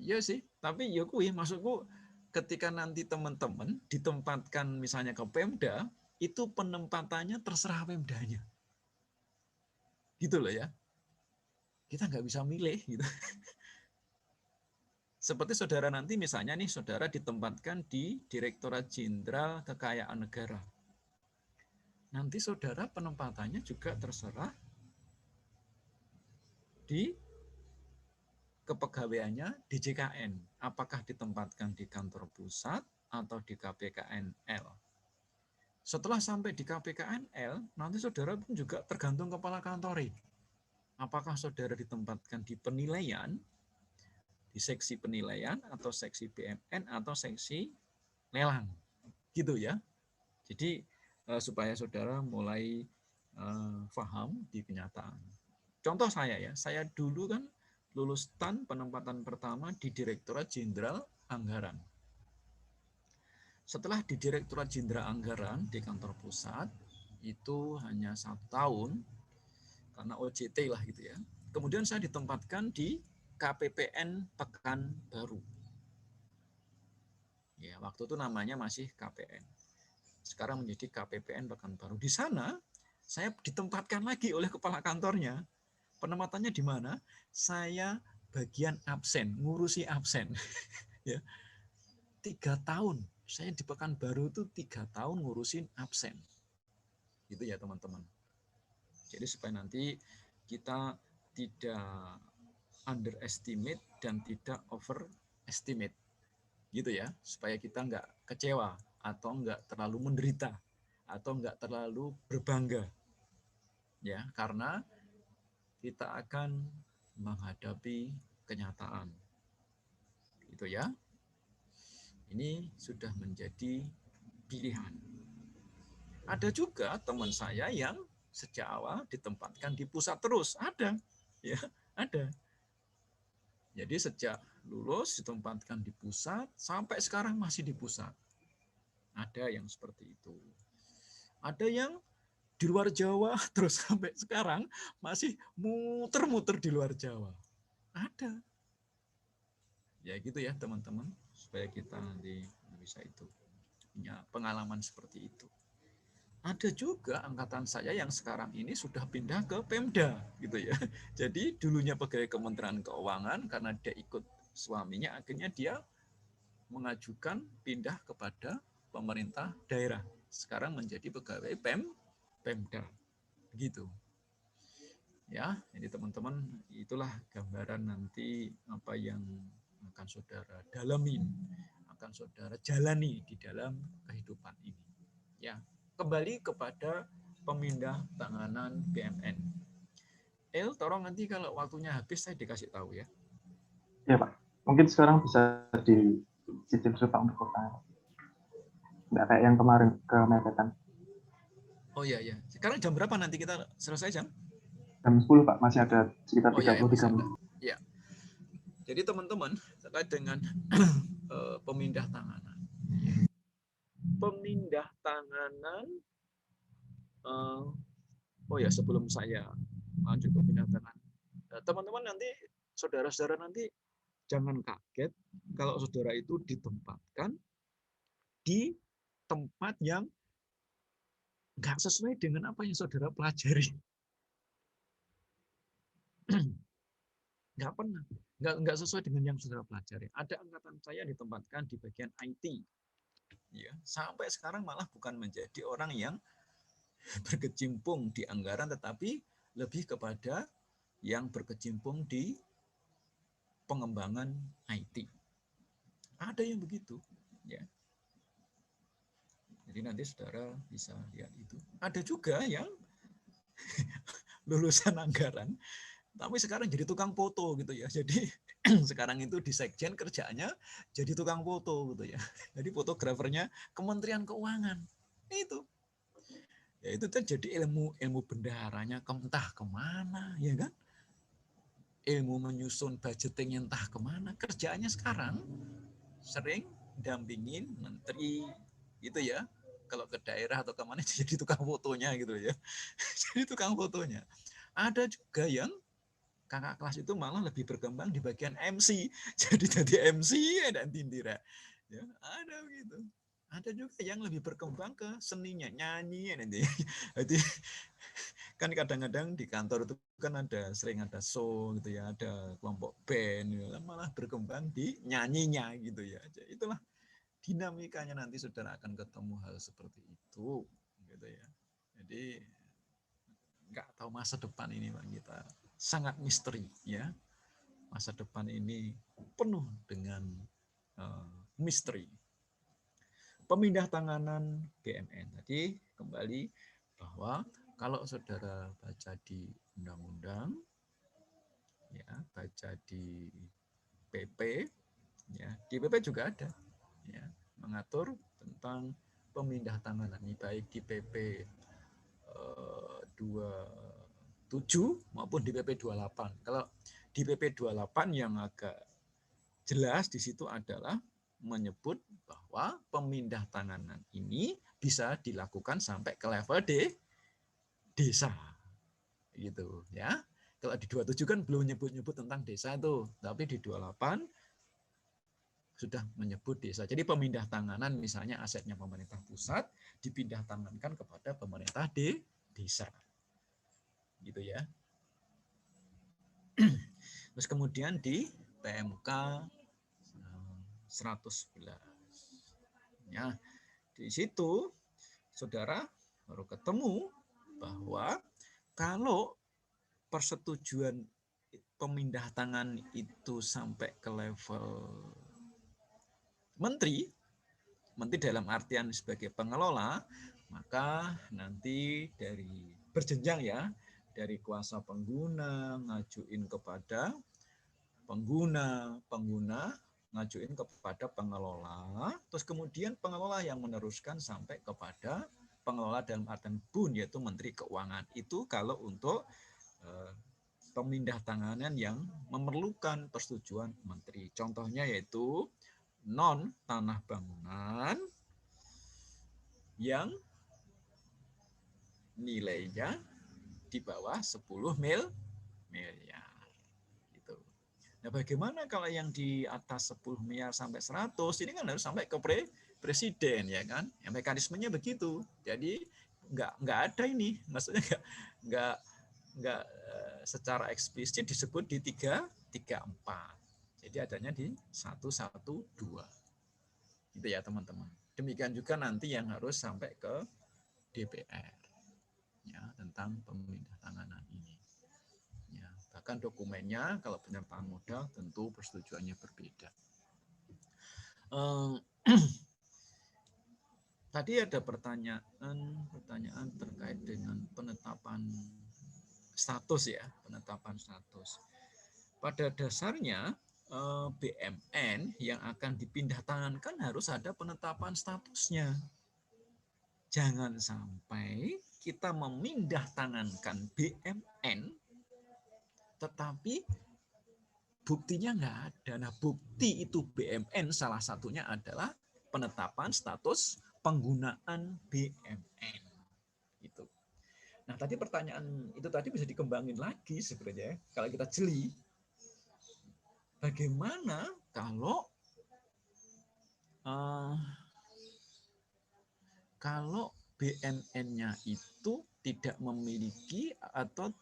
B: Iya sih, tapi ya kuwi maksudku ketika nanti teman-teman ditempatkan misalnya ke Pemda, itu penempatannya terserah Pemdanya. Gitu loh ya. Kita nggak bisa milih gitu. Seperti saudara nanti misalnya nih, saudara ditempatkan di Direktorat Jenderal Kekayaan Negara. Nanti saudara penempatannya juga terserah di kepegawaiannya di JKN. Apakah ditempatkan di kantor pusat atau di KPKNL. Setelah sampai di KPKNL, nanti saudara pun juga tergantung kepala kantor. Apakah saudara ditempatkan di penilaian, di seksi penilaian, atau seksi BMN, atau seksi lelang. Gitu ya. Jadi supaya saudara mulai paham di kenyataan. Contoh saya ya, saya dulu kan lulus STAN penempatan pertama di Direktorat Jenderal Anggaran. Setelah di Direktorat Jenderal Anggaran di kantor pusat, itu hanya 1 tahun, karena OJT lah gitu ya. Kemudian saya ditempatkan di KPPN Pekanbaru. Ya, waktu itu namanya masih KPN. Sekarang menjadi KPPN Pekanbaru. Di sana saya ditempatkan lagi oleh kepala kantornya. Penempatannya di mana? Saya bagian absen, ngurusi absen. Ya. 3 tahun. Saya di Pekanbaru itu 3 tahun ngurusin absen. Gitu ya teman-teman. Jadi supaya nanti kita tidak underestimate dan tidak overestimate. Gitu ya. Supaya kita nggak kecewa atau nggak terlalu menderita atau nggak terlalu berbangga. Ya, karena kita akan menghadapi kenyataan. Gitu ya. Ini sudah menjadi pilihan. Ada juga teman saya yang sejak awal ditempatkan di pusat terus. Ada. Ya, ada. Jadi sejak lulus ditempatkan di pusat, sampai sekarang masih di pusat. Ada yang seperti itu. Ada yang di luar Jawa, terus sampai sekarang masih muter-muter di luar Jawa. Ada. Ya gitu ya teman-teman, supaya kita nanti bisa itu punya pengalaman seperti itu. Ada juga angkatan saya yang sekarang ini sudah pindah ke Pemda gitu ya. Jadi dulunya pegawai Kementerian Keuangan, karena dia ikut suaminya, akhirnya dia mengajukan pindah kepada pemerintah daerah. Sekarang menjadi pegawai Pemda. Begitu. Ya, jadi teman-teman, itulah gambaran nanti apa yang akan saudara dalamin, akan saudara jalani di dalam kehidupan ini. Ya, kembali kepada pemindah tanganan BMN. Tolong nanti kalau waktunya habis saya dikasih tahu ya.
R: Ya Pak, mungkin sekarang bisa dicicil dulu Pak untuk pertanyaan. Nggak kayak yang kemarin kemepetan.
B: Oh iya, iya. Sekarang jam berapa nanti kita selesai jam?
R: Jam 10 Pak, masih ada sekitar 33 menit.
B: Ya. Jadi teman-teman, terkait dengan pemindah tanganan. Pemindah tanganan, oh ya sebelum saya lanjut ke pemindah tanganan, teman-teman nanti, saudara-saudara nanti jangan kaget kalau saudara itu ditempatkan di tempat yang nggak sesuai dengan apa yang saudara pelajari. Nggak pernah, nggak sesuai dengan yang saudara pelajari. Ada angkatan saya ditempatkan di bagian IT, ya sampai sekarang malah bukan menjadi orang yang berkecimpung di anggaran, tetapi lebih kepada yang berkecimpung di pengembangan IT. Ada yang begitu, ya. Jadi nanti saudara bisa lihat itu. Ada juga yang lulusan anggaran, tapi sekarang jadi tukang foto gitu ya. Jadi sekarang itu di Sekjen kerjaannya jadi tukang foto gitu ya. Jadi fotografernya Kementerian Keuangan. Itu. Ya itu kan jadi ilmu bendaharanya entah kemana, ya kan? Ilmu menyusun budgeting entah kemana. Kerjaannya sekarang sering dampingin menteri gitu ya. Kalau ke daerah atau kemana jadi tukang fotonya gitu ya. Jadi tukang fotonya. Ada juga yang kakak kelas itu malah lebih berkembang di bagian MC. Jadi MC dan tindira. Ya, ada begitu. Ada juga yang lebih berkembang ke seninya, nyanyi nanti. Jadi kan kadang-kadang di kantor itu kan sering ada show gitu ya, ada kelompok band gitu, malah berkembang di nyanyinya gitu ya. Jadi itulah dinamikanya, nanti saudara akan ketemu hal seperti itu gitu ya. Jadi nggak tahu masa depan ini Bang, kita sangat misteri ya. Masa depan ini penuh dengan misteri. Pemindah tanganan BMN tadi kembali bahwa kalau saudara baca di undang-undang, ya baca di PP, ya di PP juga ada, ya mengatur tentang pemindah tanganan ini baik di PP 27 maupun di PP 28. Kalau di PP 28 yang agak jelas di situ adalah menyebut bahwa pemindah tanganan ini bisa dilakukan sampai ke level desa. Gitu ya. Kalau di 27 kan belum nyebut-nyebut tentang desa itu, tapi di 28 sudah menyebut desa. Jadi pemindah tanganan misalnya asetnya pemerintah pusat dipindah tangankan kepada pemerintah desa. Gitu ya. Terus kemudian di PMK 111. Ya, di situ saudara baru ketemu bahwa kalau persetujuan pemindah tangan itu sampai ke level menteri dalam artian sebagai pengelola, maka nanti dari berjenjang ya, dari kuasa pengguna ngajuin kepada pengguna ngajuin kepada pengelola, terus kemudian pengelola yang meneruskan sampai kepada pengelola dalam artian BUN, yaitu Menteri Keuangan. Itu kalau untuk pemindah tanganan yang memerlukan persetujuan menteri. Contohnya yaitu non tanah bangunan yang nilainya di bawah 10 miliar. Gitu. Nah, bagaimana kalau yang di atas 10 miliar sampai 100? Ini kan harus sampai ke presiden, ya kan? Ya, mekanismenya begitu. Jadi nggak ada ini, maksudnya nggak secara eksplisit disebut di 334. Jadi adanya di 112. Gitu ya, teman-teman. Demikian juga nanti yang harus sampai ke DPR. Ya, tentang pemindahantanganan ini. Ya, bahkan dokumennya kalau penyertaan modal tentu persetujuannya berbeda. Tadi ada pertanyaan terkait dengan penetapan status ya, penetapan status. Pada dasarnya BMN yang akan dipindah tangankan harus ada penetapan statusnya. Jangan sampai kita memindah tangankan BMN tetapi buktinya nggak ada. Nah, bukti itu BMN salah satunya adalah penetapan status penggunaan BMN. Gitu. Nah, tadi pertanyaan itu tadi bisa dikembangin lagi sebenarnya. Kalau kita jeli, bagaimana kalau BMN-nya itu tidak memiliki atau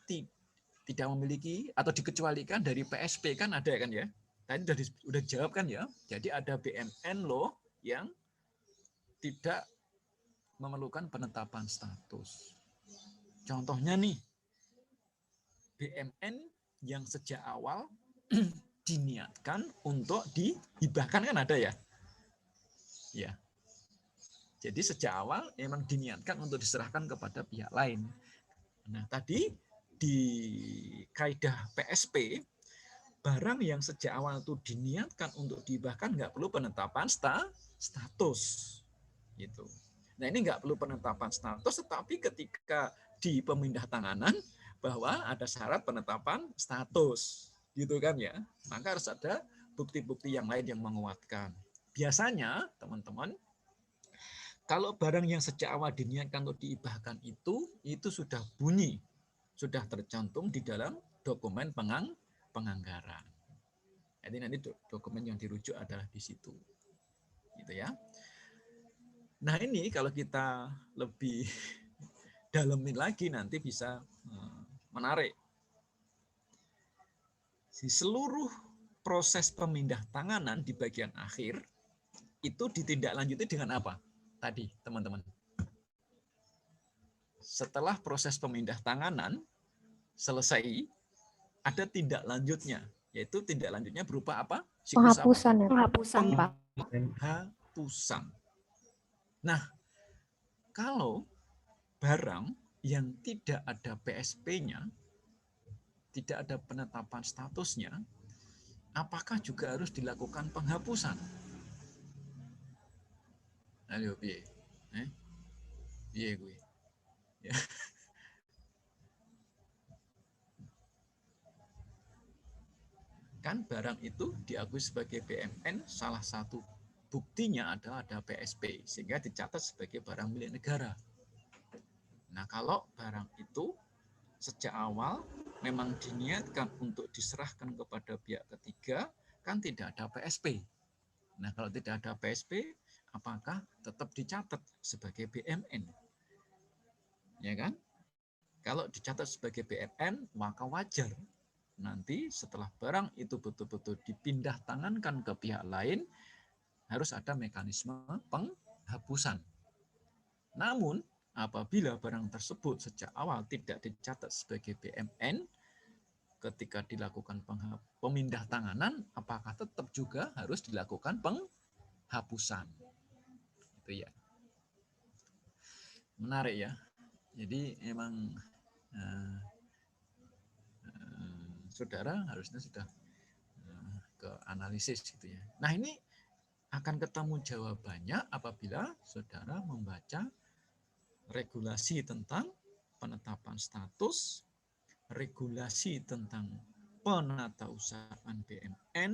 B: tidak memiliki atau dikecualikan dari PSP, kan ada kan ya? Tadi udah dijawab kan ya? Jadi ada BMN loh yang tidak memerlukan penetapan status. Contohnya nih, BMN yang sejak awal diniatkan untuk dihibahkan, kan ada ya? Ya. Jadi sejak awal memang diniatkan untuk diserahkan kepada pihak lain. Nah, tadi di kaidah PSP, barang yang sejak awal itu diniatkan untuk dihibahkan nggak perlu penetapan status. Gitu. Nah, ini nggak perlu penetapan status, tetapi ketika di pemindahantanganan bahwa ada syarat penetapan status. Gitu kan ya. Maka harus ada bukti-bukti yang lain yang menguatkan. Biasanya, teman-teman, kalau barang yang sejak awal diniatkan untuk diibahkan itu sudah bunyi, sudah tercantum di dalam dokumen penganggaran. Jadi nanti dokumen yang dirujuk adalah di situ, gitu ya. Nah, ini kalau kita lebih dalemin lagi nanti bisa menarik. Di seluruh proses pemindah tanganan di bagian akhir itu ditindaklanjuti dengan apa? Tadi, teman-teman. Setelah proses pemindah tanganan selesai, ada tindak lanjutnya, yaitu tindak lanjutnya berupa apa?
M: Penghapusan ya.
H: Penghapusan, Pak.
B: Penghapusan. Nah, kalau barang yang tidak ada PSP-nya, tidak ada penetapan statusnya, apakah juga harus dilakukan penghapusan? Ayo, piye? Piye gue? Ya. Kan barang itu diakui sebagai BMN, salah satu buktinya adalah ada PSP, sehingga dicatat sebagai barang milik negara. Nah, kalau barang itu sejak awal memang diniatkan untuk diserahkan kepada pihak ketiga, kan tidak ada PSP. Nah, kalau tidak ada PSP, apakah tetap dicatat sebagai BMN? Ya kan? Kalau dicatat sebagai BMN, maka wajar nanti setelah barang itu betul-betul dipindah tangankan ke pihak lain, harus ada mekanisme penghapusan. Namun, apabila barang tersebut sejak awal tidak dicatat sebagai BMN, ketika dilakukan pemindah tanganan, apakah tetap juga harus dilakukan penghapusan? Itu ya. Menarik ya. Jadi memang saudara harusnya sudah ke analisis gitu ya. Nah, ini akan ketemu jawabannya apabila saudara membaca regulasi tentang penetapan status, regulasi tentang penatausahaan BMN,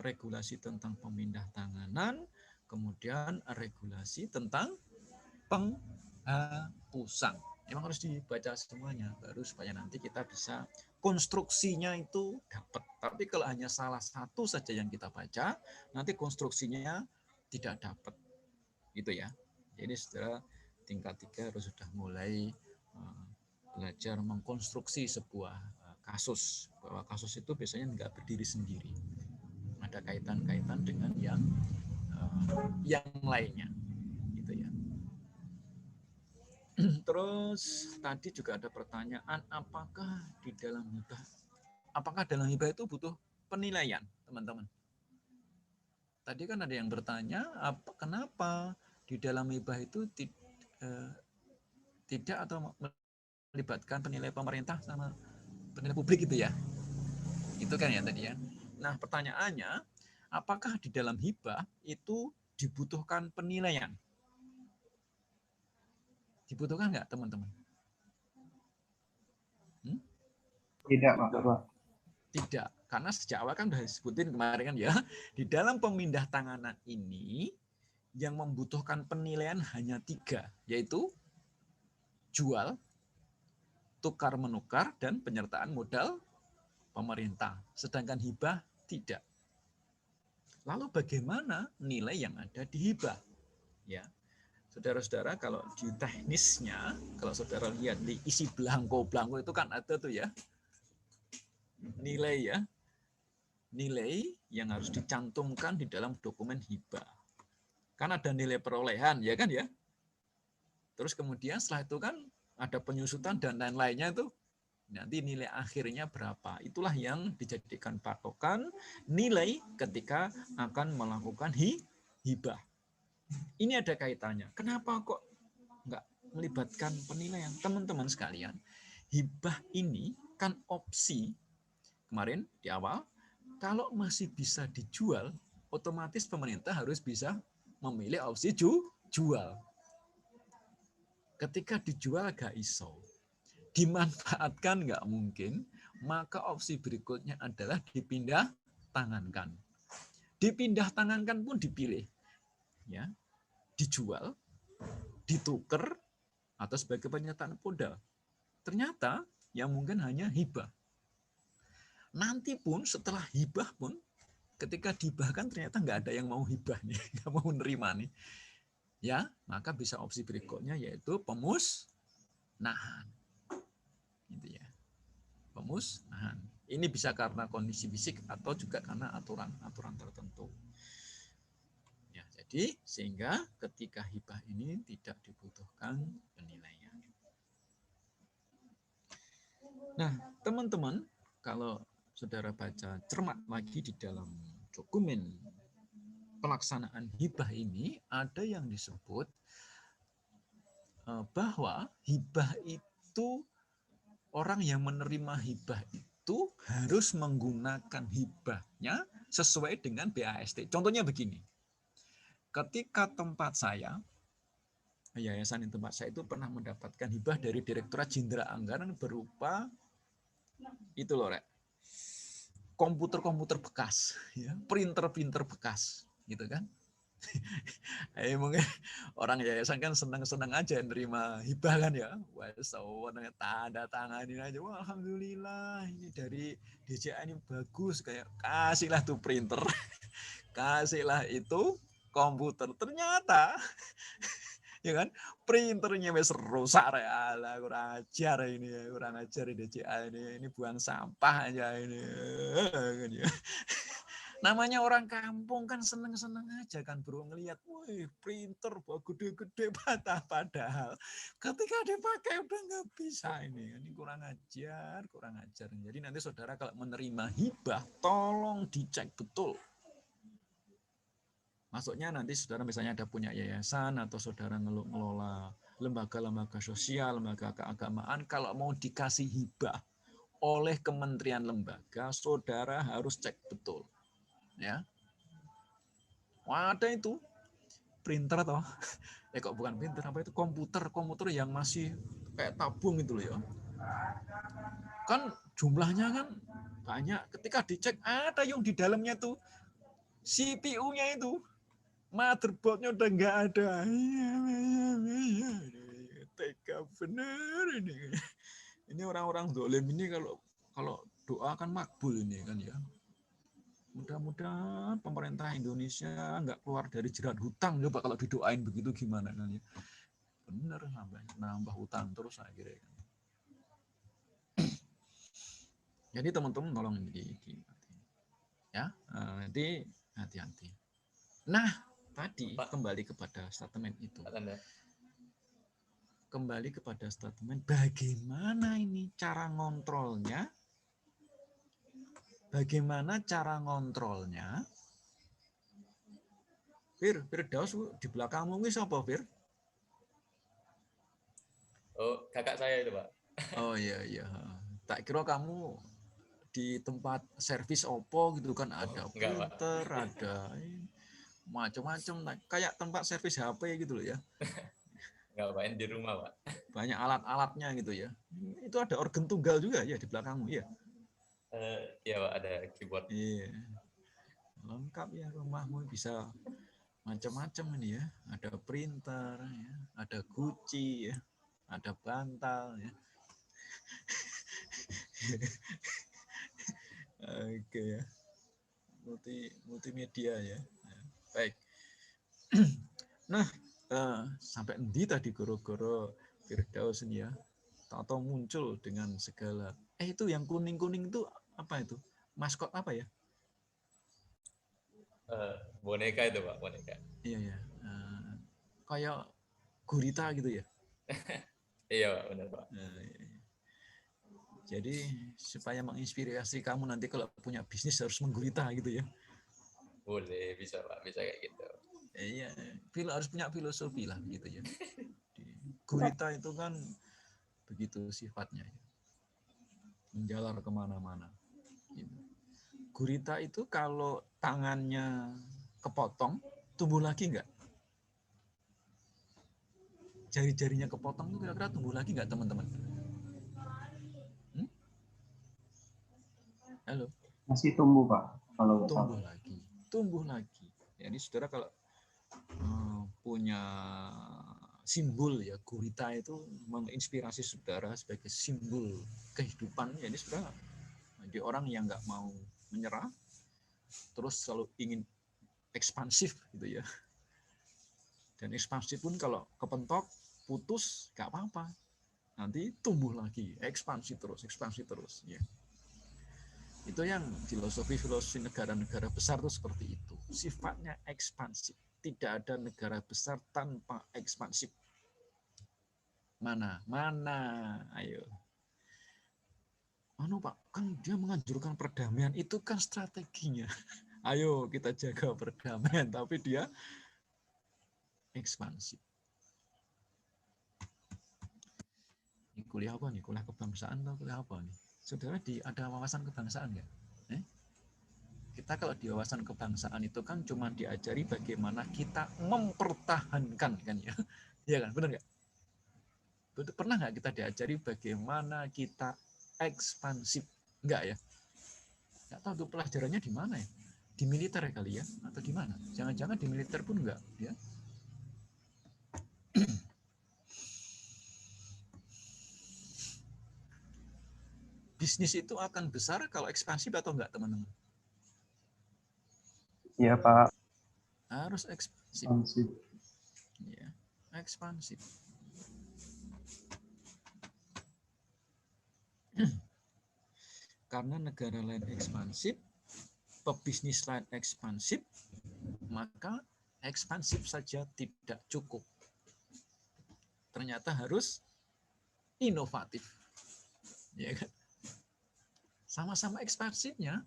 B: regulasi tentang pemindah tanganan, kemudian regulasi tentang penghapusan. Memang harus dibaca semuanya baru supaya nanti kita bisa konstruksinya itu dapat. Tapi kalau hanya salah satu saja yang kita baca, nanti konstruksinya tidak dapat. Gitu ya. Jadi saudara tingkat 3 harus sudah mulai belajar mengkonstruksi sebuah kasus. Bahwa kasus itu biasanya nggak berdiri sendiri. Ada kaitan-kaitan dengan yang lainnya. Gitu ya. Terus tadi juga ada pertanyaan, apakah dalam hibah itu butuh penilaian, teman-teman? Tadi kan ada yang bertanya, kenapa di dalam hibah itu tidak atau melibatkan penilai pemerintah sama penilai publik gitu ya? Itu kan ya tadi ya. Nah, pertanyaannya, apakah di dalam hibah itu dibutuhkan penilaian? Dibutuhkan nggak, teman-teman?
K: Tidak, Pak.
B: Tidak, karena sejak awal kan sudah disebutin kemarin kan ya, di dalam pemindah tanganan ini yang membutuhkan penilaian hanya 3, yaitu jual, tukar-menukar, dan penyertaan modal pemerintah. Sedangkan hibah tidak. Lalu bagaimana nilai yang ada di hibah? Ya, saudara-saudara, kalau di teknisnya, kalau saudara lihat di isi belangko-belangko itu kan ada tuh ya, nilai ya, nilai yang harus dicantumkan di dalam dokumen hibah. Kan ada nilai perolehan, ya kan ya? Terus kemudian setelah itu kan ada penyusutan dan lain-lainnya itu, nanti nilai akhirnya berapa. Itulah yang dijadikan patokan nilai ketika akan melakukan hibah. Ini ada kaitannya. Kenapa kok nggak melibatkan penilaian? Teman-teman sekalian, hibah ini kan opsi. Kemarin di awal, kalau masih bisa dijual, otomatis pemerintah harus bisa memilih opsi jual. Ketika dijual gak iso, dimanfaatkan nggak mungkin, maka opsi berikutnya adalah dipindah tangankan. Dipindah tangankan pun dipilih. Ya, dijual, ditukar, atau sebagai penyertaan modal. Ternyata yang mungkin hanya hibah. Nanti pun setelah hibah pun, ketika dihibahkan ternyata nggak ada yang mau hibah nih, nggak mau nerima nih. Ya, maka bisa opsi berikutnya yaitu pemusnahan. Gitu ya. Pemusnahan. Ini bisa karena kondisi fisik atau juga karena aturan tertentu. Ya, jadi sehingga ketika hibah ini tidak dibutuhkan penilaian. Nah, teman-teman, kalau saudara baca cermat lagi di dalam dokumen pelaksanaan hibah ini, ada yang disebut bahwa hibah itu, orang yang menerima hibah itu harus menggunakan hibahnya sesuai dengan BAST. Contohnya begini, ketika tempat saya, yayasan di tempat saya itu pernah mendapatkan hibah dari Direktorat Jenderal Anggaran berupa itu loh, Rek, komputer bekas, ya, printer bekas, gitu kan. Mungkin orang yayasan kan senang-senang aja nerima hibah kan ya. Wah, tanda tanganin aja. Wah, alhamdulillah ini dari DJA ini bagus, kayak kasihlah tuh printer. Kasihlah itu komputer. Ternyata ya kan, printernya wis rusak ya, kurang ajar ini, kurang ajar DJA ini buang sampah aja ini. Namanya orang kampung kan seneng-seneng aja kan bro, ngelihat, wih printer gede-gede padahal ketika dipakai udah nggak bisa ini kurang ajar. Jadi nanti saudara kalau menerima hibah tolong dicek betul. Maksudnya nanti saudara misalnya ada punya yayasan atau saudara ngelola lembaga-lembaga sosial, lembaga keagamaan, kalau mau dikasih hibah oleh kementerian lembaga, saudara harus cek betul. Ya, ada itu printer toh, kok bukan printer, apa itu komputer yang masih kayak tabung itu loh ya, kan jumlahnya kan banyak. Ketika dicek ada yang di dalamnya tuh CPU-nya itu, motherboard-nya udah nggak ada. TK Gak bener ini. Ini orang-orang dolim ini kalau doa kan makbul ini kan ya. Mudah-mudahan pemerintah Indonesia nggak keluar dari jerat hutang. Coba kalau didoain begitu gimana kan ya. Bener nambah hutang terus akhirnya kan. Jadi teman-teman tolong ya, nanti hati-hati. Nah, tadi kembali kepada statement itu. Kembali kepada statement, bagaimana ini cara ngontrolnya? Bagaimana cara ngontrolnya? Firdaus di belakangmu ini siapa, Fir?
Q: Oh, kakak saya itu, Pak.
B: Oh iya. Tak kira kamu di tempat servis Oppo gitu kan, ada printer, ada macam-macam, kayak tempat servis HP gitu loh ya.
Q: Enggak, Pak, di rumah, Pak.
B: Banyak alat-alatnya gitu ya. Itu ada organ tunggal juga ya di belakangmu ya.
Q: Iya, Pak, ada keyboard.
B: Iya. Lengkap ya rumahmu, bisa macam-macam ini ya. Ada printer ya, ada guci ya, ada bantal ya. Oke ya. Multimedia ya. Baik. Nah, sampai endi tadi goro-goro Firdaus ini ya. Atau muncul dengan segala. Itu yang kuning-kuning itu apa itu? Maskot apa ya?
Q: Boneka itu, Pak, boneka.
B: Iya. Kayak gurita gitu ya?
Q: Iya, Pak, benar, Pak.
B: Jadi supaya menginspirasi kamu nanti kalau punya bisnis harus menggurita gitu ya?
Q: Boleh, bisa, Pak, bisa kayak gitu.
B: Iya, harus punya filosofi lah gitu ya. Gurita itu kan begitu sifatnya, menjalar kemana-mana. Gitu. Gurita itu kalau tangannya kepotong, tumbuh lagi nggak? Jari-jarinya kepotong itu kira-kira tumbuh lagi nggak, teman-teman? Halo?
K: Masih tumbuh, Pak. Kalau
B: Tumbuh lagi. Jadi saudara kalau punya simbol ya, gurita itu menginspirasi saudara sebagai simbol kehidupan. Jadi saudara jadi orang yang nggak mau menyerah, terus selalu ingin ekspansif gitu ya. Dan ekspansif pun kalau kepentok, putus, nggak apa-apa. Nanti tumbuh lagi, ekspansi terus. Ya. Itu yang filosofi negara-negara besar itu seperti itu. Sifatnya ekspansif. Tidak ada negara besar tanpa ekspansif. Mana? Ayo. Pak, kan dia menganjurkan perdamaian. Itu kan strateginya. Ayo kita jaga perdamaian. Tapi dia ekspansif. Ini kuliah apa nih? Kuliah kebangsaan atau kuliah apa nih? Saudara ada wawasan kebangsaan nggak? Kita kalau di wawasan kebangsaan itu kan cuma diajari bagaimana kita mempertahankan kan ya. Iya kan, benar nggak? Pernah nggak kita diajari bagaimana kita ekspansif? Enggak ya? Nggak tahu tuh pelajarannya di mana ya? Di militer ya kali ya? Atau di mana? Jangan-jangan di militer pun enggak ya? Bisnis itu akan besar kalau ekspansif atau enggak, teman-teman?
R: Iya, Pak.
B: Harus ekspansif. Ya, ekspansif. Karena negara lain ekspansif, pebisnis lain ekspansif, maka ekspansif saja tidak cukup. Ternyata harus inovatif. Ya kan? Sama-sama ekspansifnya.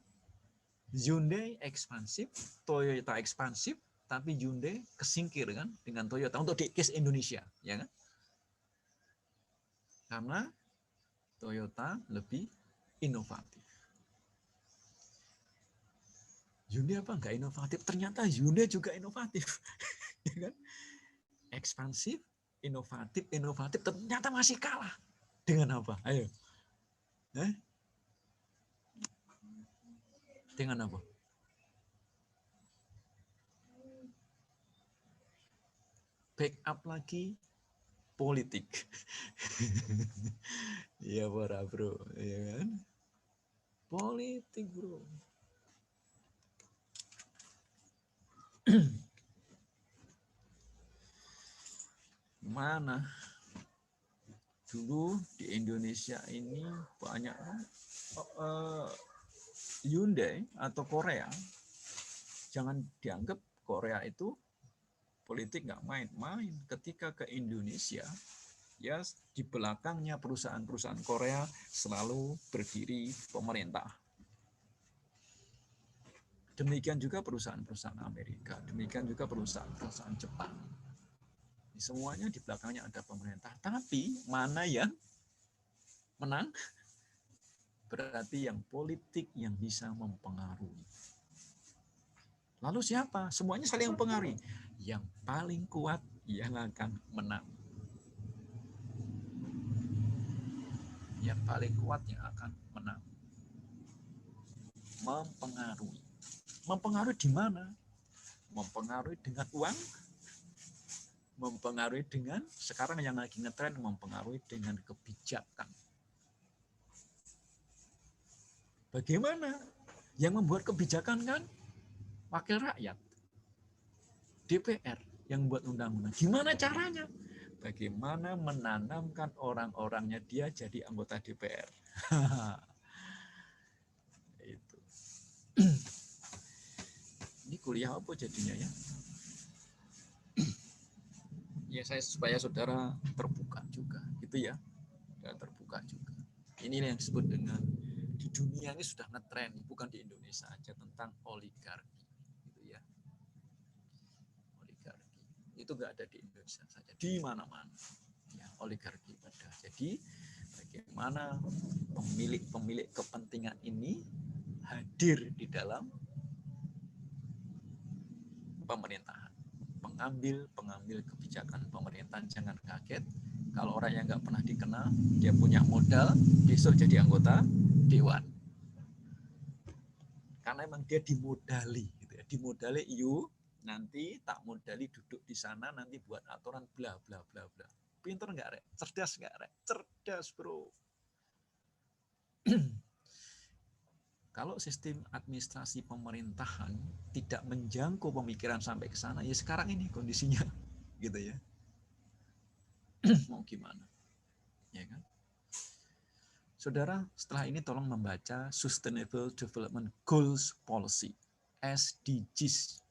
B: Hyundai ekspansif, Toyota ekspansif, tapi Hyundai kesingkir kan dengan Toyota untuk di case Indonesia, ya kan? Karena Toyota lebih inovatif. Hyundai apa enggak inovatif? Ternyata Hyundai juga inovatif, ya kan? Ekspansif, inovatif, ternyata masih kalah dengan apa? Ayo, dengan apa? Backup lagi, politik. Iya para bro, ya kan? Politik bro. Mana? Dulu di Indonesia ini banyak Hyundai atau Korea. Jangan dianggap Korea itu politik nggak main-main. Ketika ke Indonesia, ya di belakangnya perusahaan-perusahaan Korea selalu berdiri pemerintah. Demikian juga perusahaan-perusahaan Amerika, demikian juga perusahaan-perusahaan Jepang. Semuanya di belakangnya ada pemerintah. Tapi mana yang menang? Berarti yang politik yang bisa mempengaruhi. Lalu siapa? Semuanya saling mempengaruhi. Yang paling kuat yang akan menang. Yang paling kuat yang akan menang. Mempengaruhi. Mempengaruhi di mana? Mempengaruhi dengan uang, mempengaruhi dengan, sekarang yang lagi ngetren, mempengaruhi dengan kebijakan. Bagaimana? Yang membuat kebijakan kan wakil rakyat. DPR yang membuat undang-undang. Gimana caranya? Bagaimana menanamkan orang-orangnya dia jadi anggota DPR. Itu. Ini kuliah apa jadinya ya? Ya saya supaya saudara terbuka juga, gitu ya. Saudara terbuka juga. Ini yang disebut dengan di dunia ini sudah ngetren, bukan di Indonesia aja, tentang oligarki, gitu ya. Oligarki itu nggak ada di Indonesia saja, di mana-mana. Ya, oligarki ada. Jadi bagaimana pemilik kepentingan ini hadir di dalam pemerintahan, pengambil kebijakan pemerintahan. Jangan kaget kalau orang yang nggak pernah dikenal, dia punya modal, besok jadi anggota dewan. Karena emang dia dimodali, gitu ya. Dimodali, yuk nanti tak modali duduk di sana, nanti buat aturan bla bla bla bla. Pinter nggak rek? Cerdas nggak rek? Cerdas bro. Kalau sistem administrasi pemerintahan tidak menjangkau pemikiran sampai ke sana, ya sekarang ini kondisinya, gitu ya. Mau gimana? Ya kan? Saudara, setelah ini tolong membaca Sustainable Development Goals Policy, SDGs,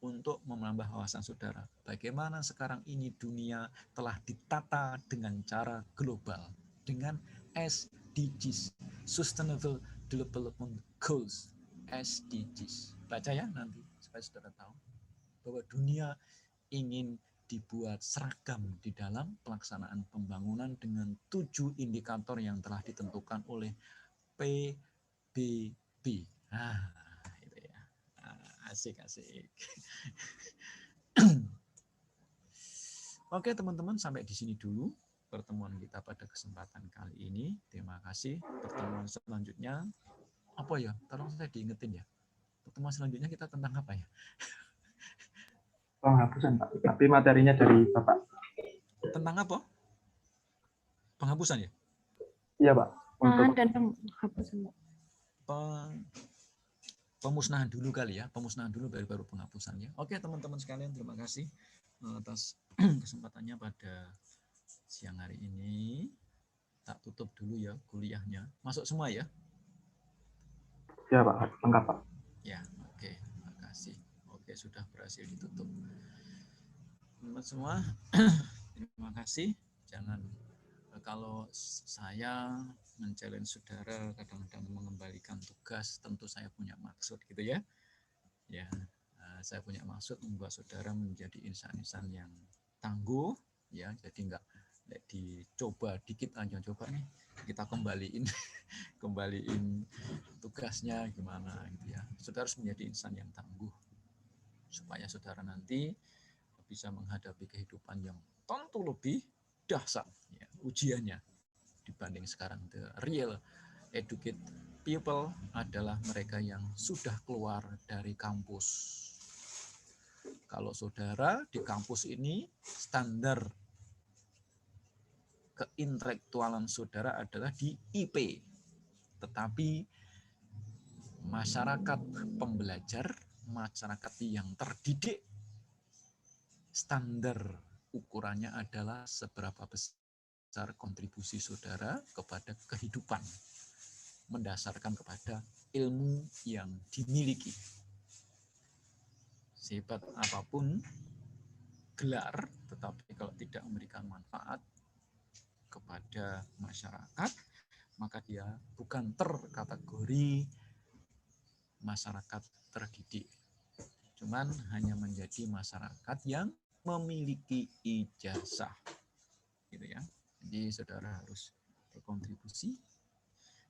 B: untuk menambah wawasan saudara. Bagaimana sekarang ini dunia telah ditata dengan cara global, dengan SDGs, Sustainable Development Goals, SDGs. Baca ya nanti, supaya saudara tahu bahwa dunia ingin dibuat seragam di dalam pelaksanaan pembangunan dengan 7 indikator yang telah ditentukan oleh PBB. Itu ya. Asik-asik. Oke teman-teman, sampai di sini dulu pertemuan kita pada kesempatan kali ini. Terima kasih. Pertemuan selanjutnya apa ya? Tolong saya diingetin ya. Pertemuan selanjutnya kita tentang apa ya?
R: Penghapusan, Pak. Tapi materinya dari Bapak.
B: Tentang apa? Penghapusan ya?
R: Iya, Pak. Untuk
M: Dan penghapusan.
B: Pemusnahan dulu kali ya. Pemusnahan dulu baru penghapusannya. Oke, teman-teman sekalian, terima kasih atas kesempatannya pada siang hari ini. Tak tutup dulu ya kuliahnya. Masuk semua ya?
R: Ya, Pak. Lengkap, Pak.
B: Ya, oke. Terima kasih. Oke, sudah berhasil ditutup. Teman-teman semua, terima kasih. Jangan, kalau saya men-challenge saudara kadang-kadang mengembalikan tugas, tentu saya punya maksud gitu ya. Ya, saya punya maksud membuat saudara menjadi insan-insan yang tangguh, ya. Jadi enggak dicoba dikit aja, coba nih kita kembaliin tugasnya gimana gitu ya. Saudara harus menjadi insan yang tangguh supaya saudara nanti bisa menghadapi kehidupan yang tentu lebih dahsyat ya, ujiannya dibanding sekarang. The real educated people adalah mereka yang sudah keluar dari kampus. Kalau saudara di kampus ini standar keintelektualan saudara adalah di IP. Tetapi masyarakat pembelajar, masyarakat yang terdidik, standar ukurannya adalah seberapa besar kontribusi saudara kepada kehidupan, mendasarkan kepada ilmu yang dimiliki. Sehebat apapun gelar, tetapi kalau tidak memberikan manfaat kepada masyarakat, maka dia bukan terkategori masyarakat terdidik. Cuman hanya menjadi masyarakat yang memiliki ijazah. Gitu ya. Jadi saudara harus berkontribusi,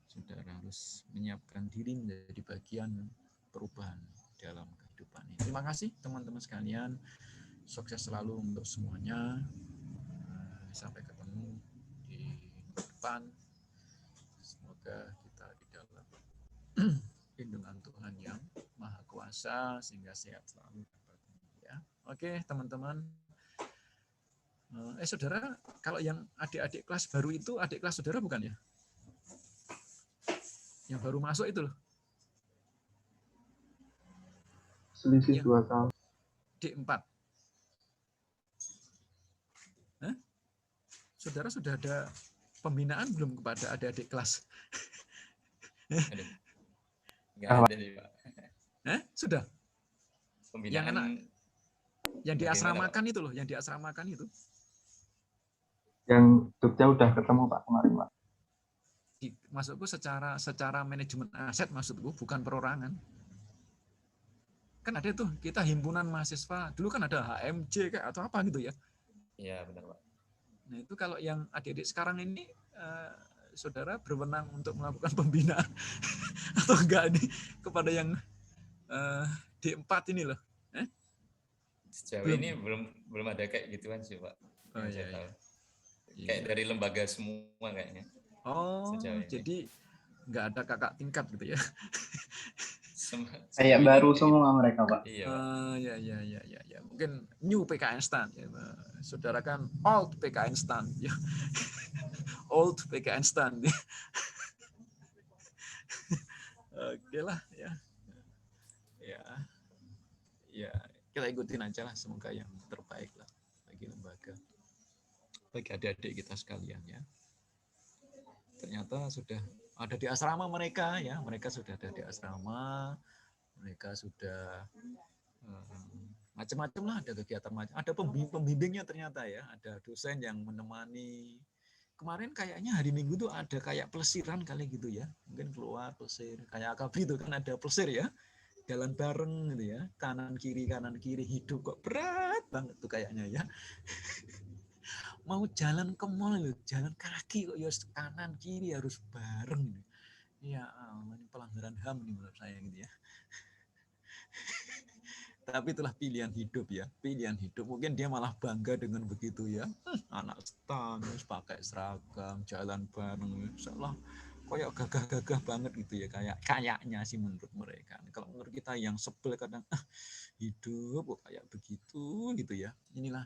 B: saudara harus menyiapkan diri menjadi bagian perubahan dalam kehidupan ini. Terima kasih teman-teman sekalian. Sukses selalu untuk semuanya. Sampai ketemu di depan. Semoga kita di dalam lindungan Tuhan yang Maha Kuasa sehingga sehat selalu. Ya. Oke, teman-teman. Saudara, kalau yang adik-adik kelas baru itu adik kelas saudara bukan ya? Yang baru masuk itu loh.
R: Selisih 2 tahun.
B: D4. Hah? Saudara sudah ada pembinaan belum kepada adik-adik kelas?
Q: Enggak ada sih, Pak.
B: Sudah?
Q: Pembinaan
B: Yang enak, yang diasramakan itu loh, yang diasramakan itu.
R: Yang Jogja udah ketemu Pak kemarin, Pak.
B: Maksudku secara manajemen aset maksudku, bukan perorangan. Kan ada tuh, kita himpunan mahasiswa, dulu kan ada HMJ kayak atau apa gitu ya.
Q: Iya, benar, Pak.
B: Nah itu kalau yang adik-adik sekarang ini, saudara berwenang untuk melakukan pembinaan atau enggak nih kepada yang D4 ini loh.
Q: Sejauh
B: Belum.
Q: ini belum ada kayak gituan sih, Pak.
B: Oh,
Q: Yang saya
B: iya,
Q: tahu.
B: iya.
Q: Kayak dari lembaga semua kayaknya.
B: Oh,
Q: Sejauh ini.
B: jadi nggak ada kakak tingkat gitu ya?
K: Kayak baru semua mereka, Pak.
Q: Iya, Pak.
B: Ya. Mungkin new PKN stand. Ya. Saudara kan old PKN stand. Ya. Old PKN stand. Ya. Oke lah ya. Ya, kita ikutin aja lah. Semoga yang terbaik lah bagi lembaga, bagi adik-adik kita sekalian ya. Ternyata sudah ada di asrama mereka ya, mereka sudah ada di asrama, mereka sudah macam-macam lah, ada kegiatan macam, ada pembimbingnya ternyata ya, ada dosen yang menemani. Kemarin kayaknya hari Minggu tuh ada kayak pelesiran kali gitu ya, mungkin keluar pelesir, kayak AKB itu kan ada pelesir ya, jalan bareng gitu ya, kanan kiri hidup kok berat banget tuh kayaknya ya. Mau jalan ke mall loh, jalan kaki kok ya kanan kiri harus bareng. Ya ini pelanggaran HAM nih menurut saya gitu ya. Tapi itulah pilihan hidup ya, pilihan hidup. Mungkin dia malah bangga dengan begitu ya. Anak stan, pakai seragam, jalan bareng, salah kayak gagah-gagah banget gitu ya, kayaknya sih menurut mereka. Kalau menurut kita yang sebel kadang hidup kok kayak begitu gitu ya. Inilah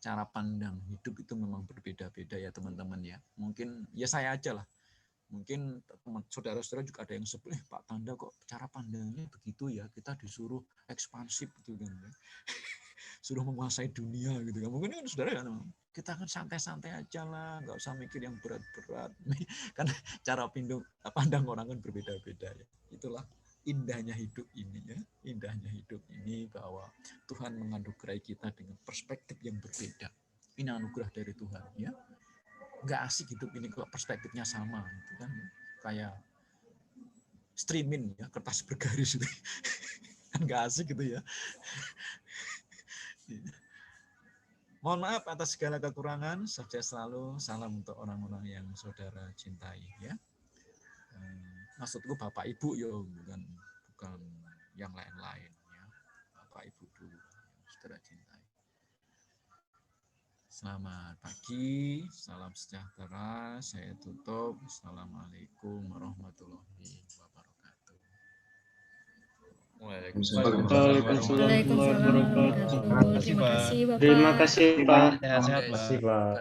B: cara pandang hidup itu memang berbeda-beda ya teman-teman ya. Mungkin ya saya aja lah. Mungkin saudara-saudara juga ada yang sebel, Pak Tanda kok cara pandangnya begitu ya. Kita disuruh ekspansif gitu kan. Suruh menguasai dunia gitu kan. Mungkin kan saudara kan kita kan santai-santai aja lah, nggak usah mikir yang berat-berat. Kan cara pandang orang kan berbeda-beda ya. Itulah indahnya hidup ini ya, indahnya hidup ini bahwa Tuhan menganugerahi kita dengan perspektif yang berbeda. Ini anugerah dari Tuhan ya. Nggak asik hidup ini kalau perspektifnya sama gitu kan, kayak streaming ya, kertas bergaris gitu. Kan nggak asik gitu ya. Mohon maaf atas segala kekurangan, sukses selalu, salam untuk orang-orang yang saudara cintai ya. Maksudku Bapak Ibu yo, bukan yang lain-lain ya. Bapak Ibu dulu yang saudara cintai. Selamat pagi, salam sejahtera. Saya tutup. Assalamualaikum warahmatullahi wabarakatuh.
Q: Waalaikumsalam.
H: Waalaikumsalam warahmatullahi wabarakatuh. Terima kasih Bapak.
N: Terima kasih Pak.
A: Sehat-sehat,
N: Terima
A: Pak.
N: kasih Pak.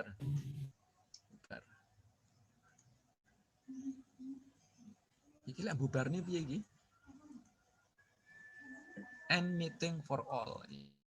B: Iki lek bubarne piye iki? End meeting for all.